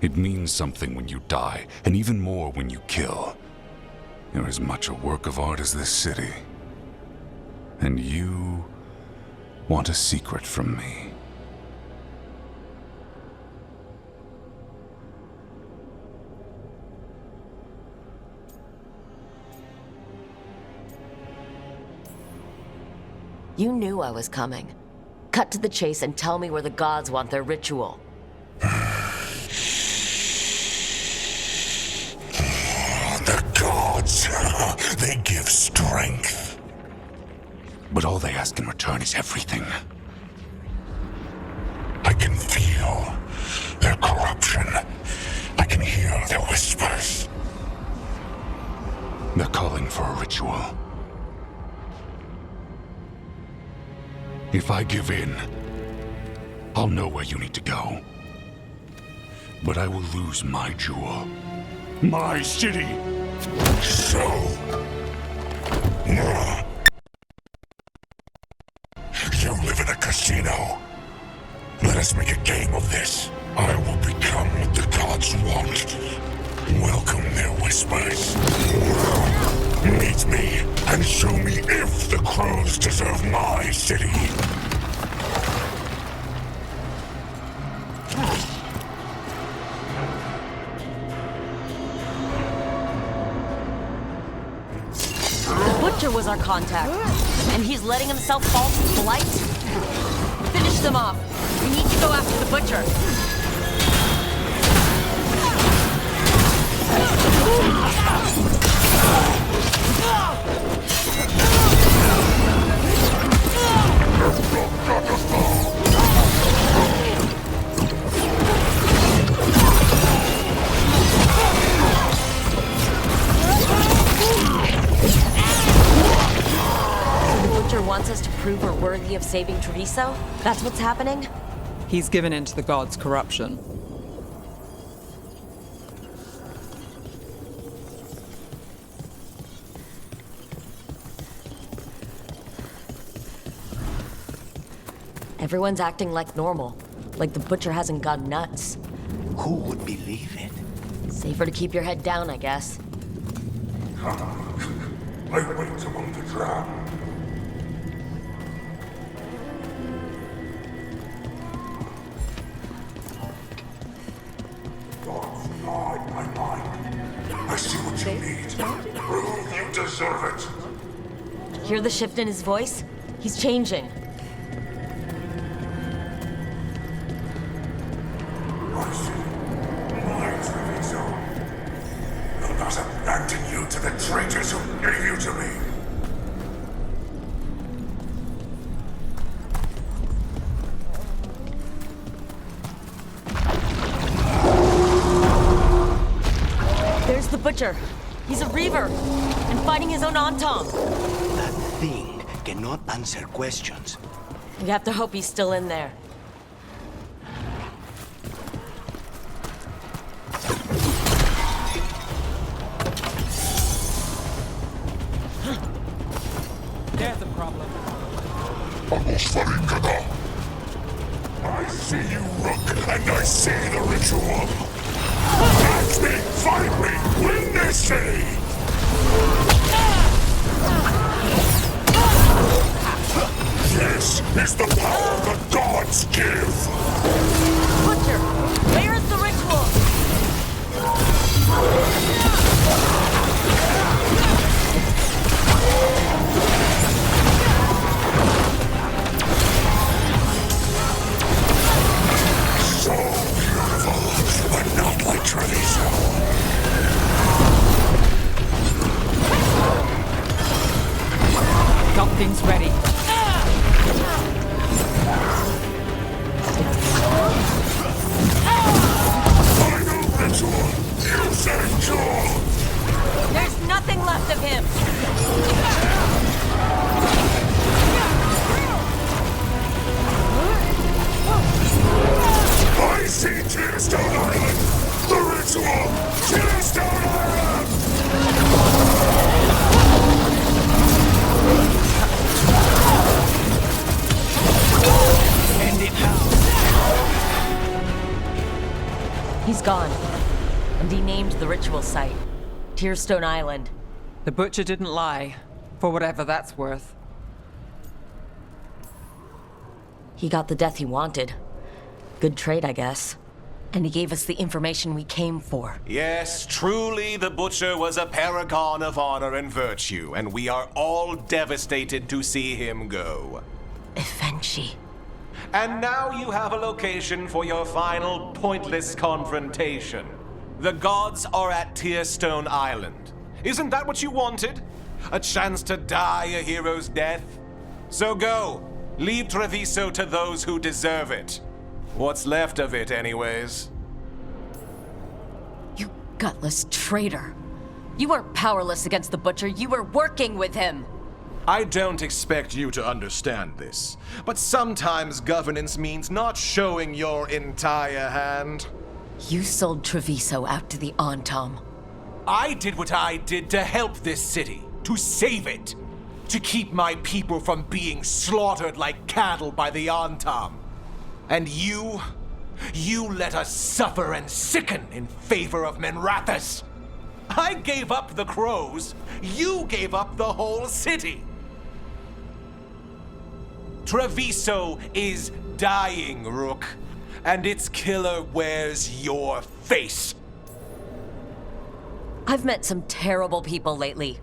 It means something when you die, and even more when you kill. You're as much a work of art as this city. And you want a secret from me. You knew I was coming. Cut to the chase and tell me where the gods want their ritual. The gods, they give strength. But all they ask in return is everything. I can feel their corruption. I can hear their whispers. They're calling for a ritual. If I give in, I'll know where you need to go. But I will lose my jewel. My city! So... You live in a casino. Let us make a game of this. I will become what the gods want. Welcome their whispers. Meet me and show me if the crows deserve my city. The Butcher was our contact, and he's letting himself fall to Blight? Finish them off. We need to go after the Butcher. The Butcher wants us to prove we're worthy of saving Treviso? That's what's happening? He's given in to the gods' corruption. Everyone's acting like normal. Like the Butcher hasn't gone nuts. Who would believe it? Safer to keep your head down, I guess. I wait among the drowned. Gods guide my mind. I see what you need. Prove you deserve it. Hear the shift in his voice? He's changing. Abandon you to the traitors who gave you to me. There's the Butcher. He's a Reaver, and fighting his own Antom. That thing cannot answer questions. We have to hope he's still in there. There's a problem. I see you, Rook, and I see the ritual. Catch me, find me, win this city! This is the power the gods give! Butcher, where is the ritual? Everything's ready. Final ritual! Use endure! There's nothing left of him! I see Tearstone Island! The ritual! Tearstone Island! End it now. He's gone. And he named the ritual site Tearstone Island. The butcher didn't lie, for whatever that's worth. He got the death he wanted. Good trade, I guess. And he gave us the information we came for. Yes, truly the Butcher was a paragon of honor and virtue, and we are all devastated to see him go. Evenchi. And now you have a location for your final pointless confrontation. The gods are at Tearstone Island. Isn't that what you wanted? A chance to die a hero's death? So go. Leave Treviso to those who deserve it. What's left of it, anyways. You gutless traitor. You are powerless against the Butcher. You were working with him. I don't expect you to understand this, but sometimes governance means not showing your entire hand. You sold Treviso out to the Antam. I did what I did to help this city, to save it, to keep my people from being slaughtered like cattle by the Antam. And you let us suffer and sicken in favor of Menrathus. I gave up the crows, you gave up the whole city. Treviso is dying, Rook, and its killer wears your face. I've met some terrible people lately,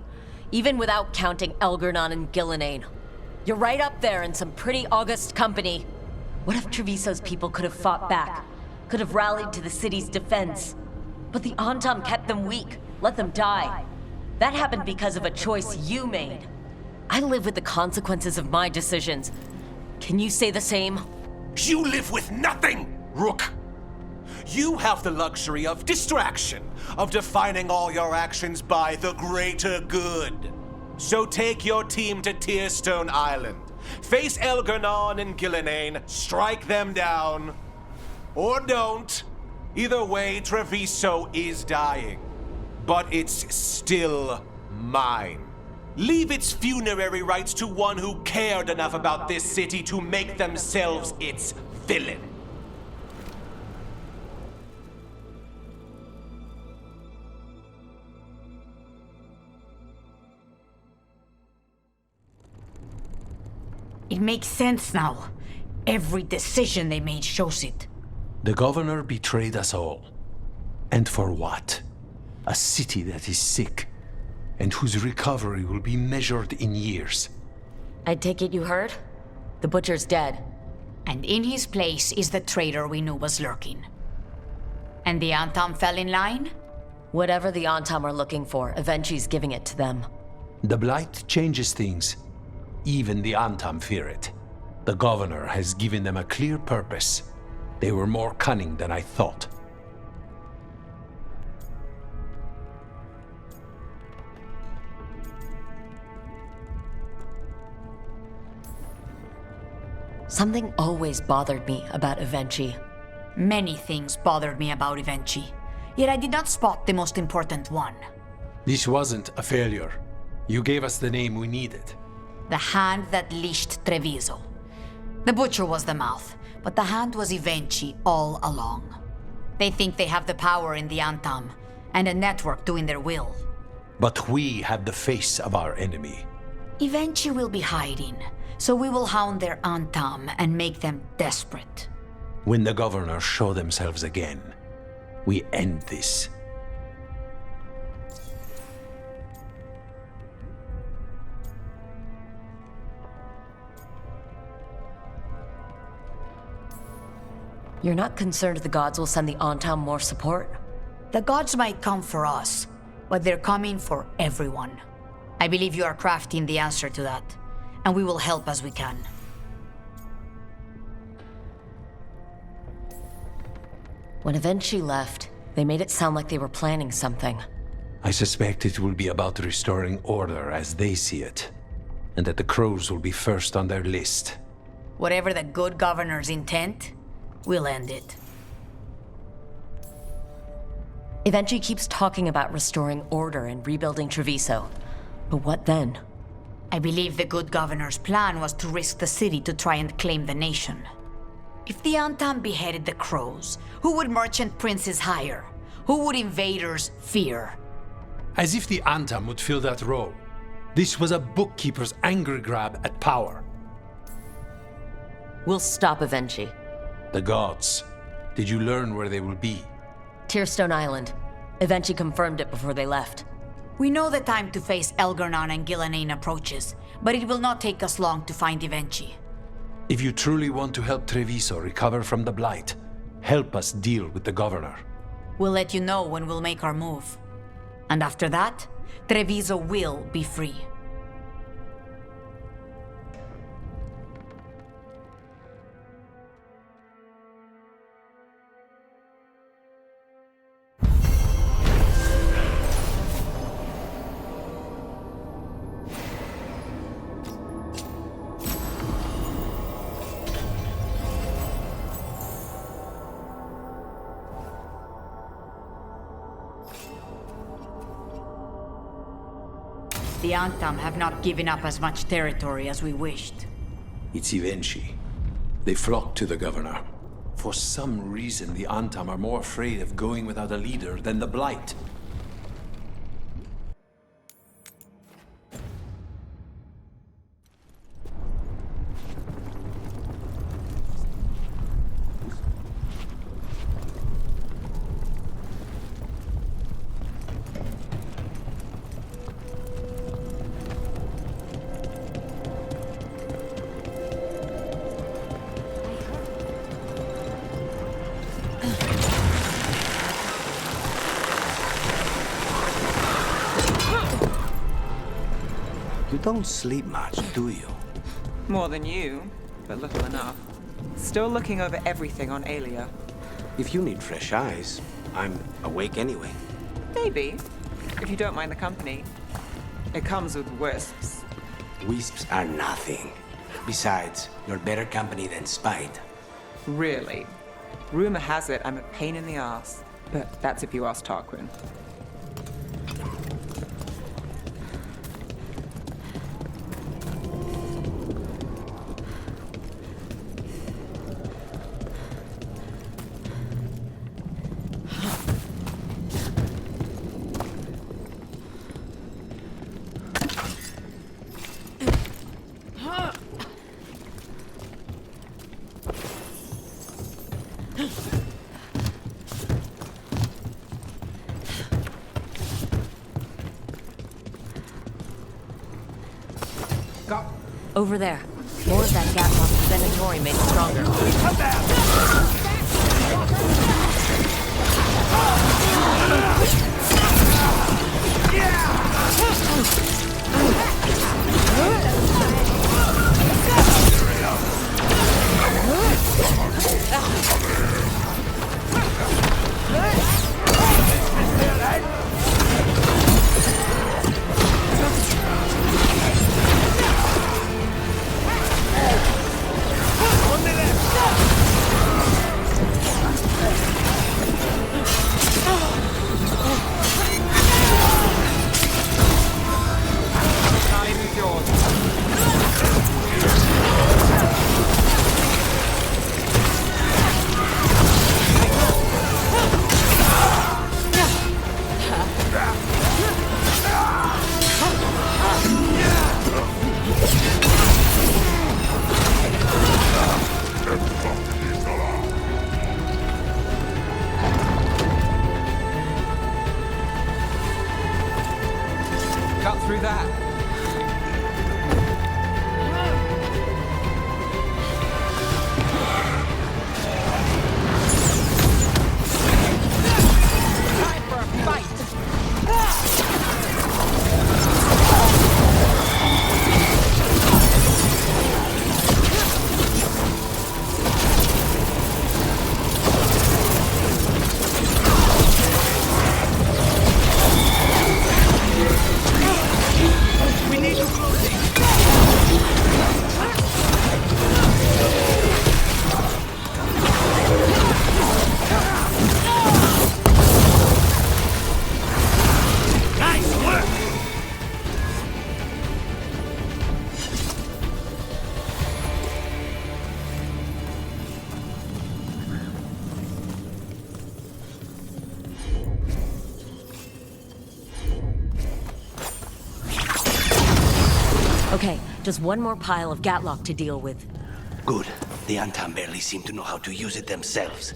even without counting Elgernon and Gillinane. You're right up there in some pretty august company. What if Treviso's people could have fought back, could have rallied to the city's defense? But the Antam kept them weak, let them die. That happened because of a choice you made. I live with the consequences of my decisions. Can you say the same? You live with nothing, Rook. You have the luxury of distraction, of defining all your actions by the greater good. So take your team to Tearstone Island. Face Elgernon and Gillinane, strike them down. Or don't. Either way, Treviso is dying. But it's still mine. Leave its funerary rites to one who cared enough about this city to make themselves its villain. It makes sense now. Every decision they made shows it. The governor betrayed us all. And for what? A city that is sick, and whose recovery will be measured in years. I take it you heard? The Butcher's dead. And in his place is the traitor we knew was lurking. And the Antam fell in line? Whatever the Antam are looking for, Evenchi's giving it to them. The Blight changes things. Even the Antam fear it. The governor has given them a clear purpose. They were more cunning than I thought. Something always bothered me about Evenchi. Many things bothered me about Evenchi, yet I did not spot the most important one. This wasn't a failure. You gave us the name we needed. The hand that leashed Treviso. The Butcher was the mouth, but the hand was Evenchi all along. They think they have the power in the Antam, and a network doing their will. But we have the face of our enemy. Evenchi will be hiding, so we will hound their Antam and make them desperate. When the governors show themselves again, we end this. You're not concerned the gods will send the Antam more support? The gods might come for us, but they're coming for everyone. I believe you are crafting the answer to that. and we will help as we can. When Avenchi left, they made it sound like they were planning something. I suspect it will be about restoring order as they see it, and that the crows will be first on their list. Whatever the good governor's intent, we'll end it. Avenchi keeps talking about restoring order and rebuilding Treviso. But what then? I believe the good governor's plan was to risk the city to try and claim the nation. If the Antam beheaded the crows, who would merchant princes hire? Who would invaders fear? As if the Antam would fill that role. This was a bookkeeper's angry grab at power. We'll stop Avenchi. The gods. Did you learn where they will be? Tearstone Island. Avenchi confirmed it before they left. We know the time to face Elgarnon and Gillanane approaches, but it will not take us long to find Avenchi. If you truly want to help Treviso recover from the Blight, help us deal with the governor. We'll let you know when we'll make our move. And after that, Treviso will be free. The Antam have not given up as much territory as we wished. It's Avenchi. They flock to the governor. For some reason, the Antam are more afraid of going without a leader than the Blight. You don't sleep much, do you? More than you, but little enough. Still looking over everything on Aelia. If you need fresh eyes, I'm awake anyway. Maybe, if you don't mind the company. It comes with wisps. Wisps are nothing. Besides, you're better company than Spite. Really? Rumor has it I'm a pain in the ass. But that's if you ask Tarquin. Over there. More of that gas off the Venatori made it stronger. Come back! Okay, just one more pile of Gatlock to deal with. Good. The Antam barely seem to know how to use it themselves.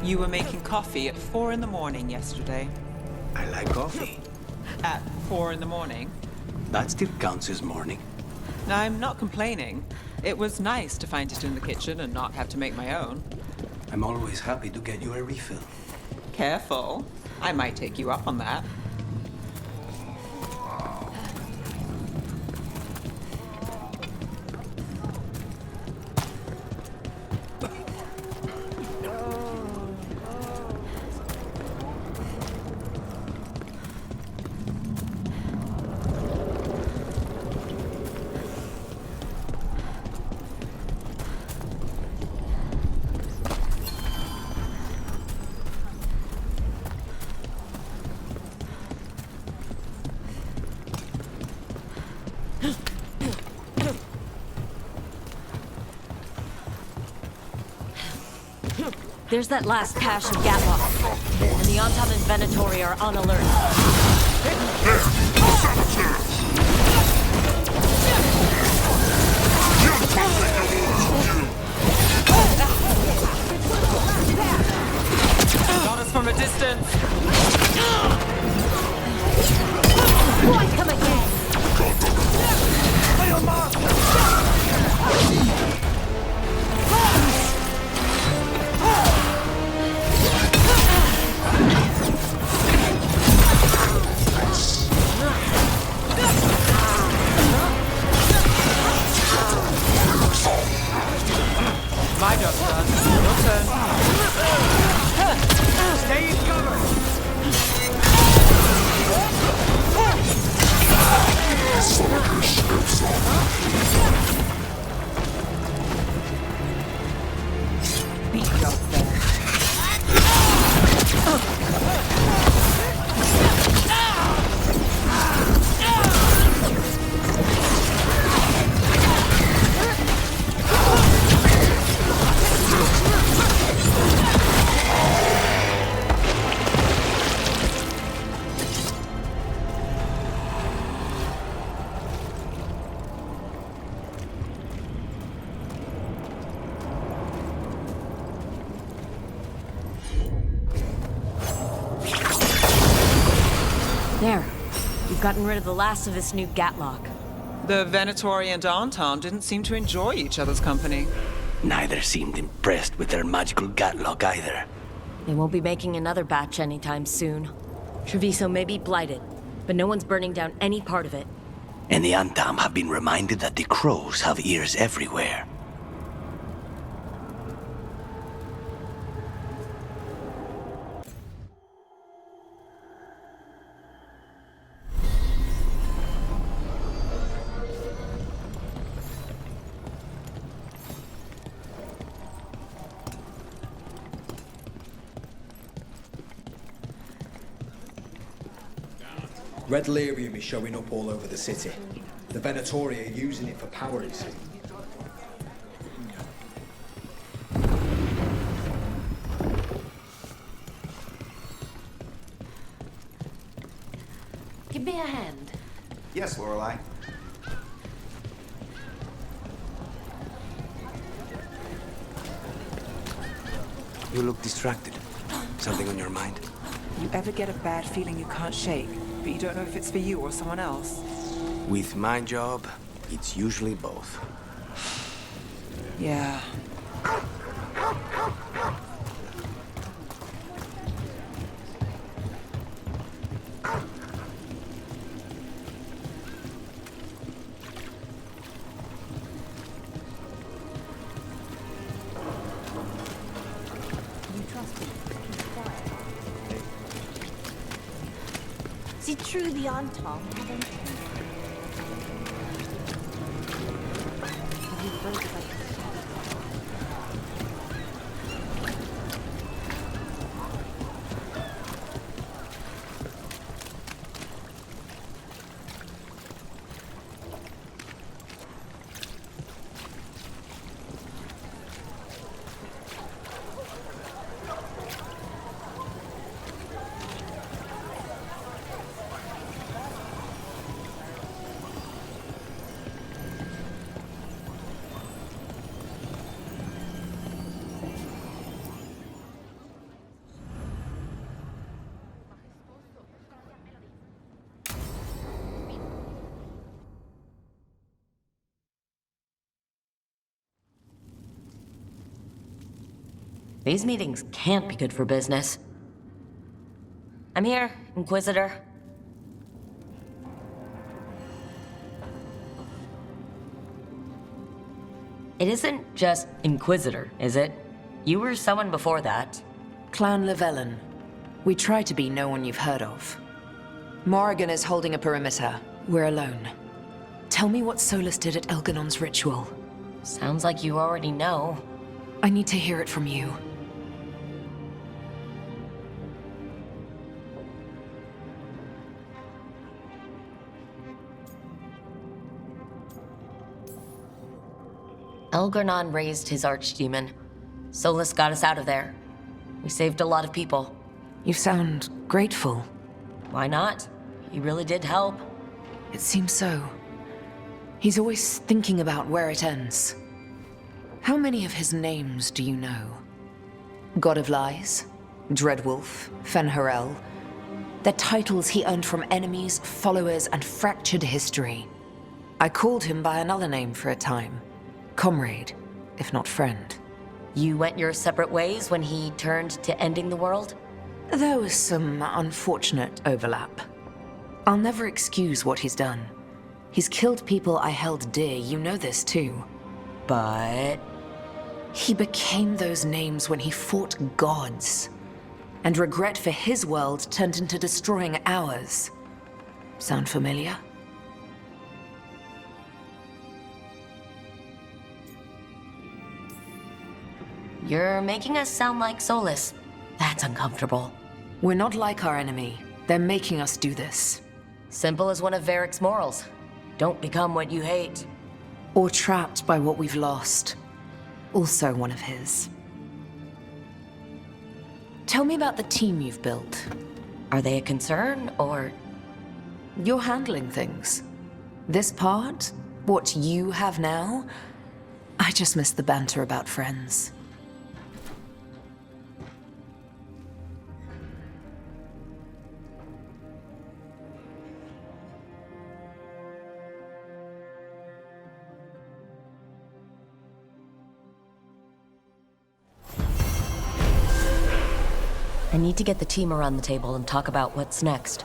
You were making coffee at 4 in the morning yesterday. I like coffee. At 4 in the morning? That still counts as morning. I'm not complaining. It was nice to find it in the kitchen and not have to make my own. I'm always happy to get you a refill. Careful. I might take you up on that. There's that last cache of Gatlock, and the Antam and Venatori are on alert. Got us from a distance. Why come again? My job's done. Your turn. Stay in cover! Beat job there. There. You've gotten rid of the last of this new Gatlock. The Venatori and Antam didn't seem to enjoy each other's company. Neither seemed impressed with their magical Gatlock either. They won't be making another batch anytime soon. Treviso may be blighted, but no one's burning down any part of it. And the Antam have been reminded that the crows have ears everywhere. Red lyrium is showing up all over the city. The Venatori are using it for power, you see. Give me a hand. Yes, Lorelei. You look distracted. Something on your mind? You ever get a bad feeling you can't shake, but you don't know if it's for you or someone else? With my job, it's usually both. Yeah. C'est true the Antom haven't. Have you heard about These meetings can't be good for business. I'm here, Inquisitor. It isn't just Inquisitor, is it? You were someone before that. Clan Llewellyn. We try to be no one you've heard of. Morrigan is holding a perimeter. We're alone. Tell me what Solus did at Elganon's ritual. Sounds like you already know. I need to hear it from you. Elganon raised his archdemon. Solus got us out of there. We saved a lot of people. You sound grateful. Why not? He really did help. It seems so. He's always thinking about where it ends. How many of his names do you know? God of Lies, Dreadwolf, Fen'Harel. They're titles he earned from enemies, followers, and fractured history. I called him by another name for a time. Comrade, if not friend. You went your separate ways when he turned to ending the world? There was some unfortunate overlap. I'll never excuse what he's done. He's killed people I held dear, you know this too. But... he became those names when he fought gods. And regret for his world turned into destroying ours. Sound familiar? You're making us sound like Solus. That's uncomfortable. We're not like our enemy. They're making us do this. Simple as one of Varric's morals. Don't become what you hate. Or trapped by what we've lost. Also one of his. Tell me about the team you've built. Are they a concern, or...? You're handling things. This part, what you have now, I just miss the banter about friends. I need to get the team around the table and talk about what's next.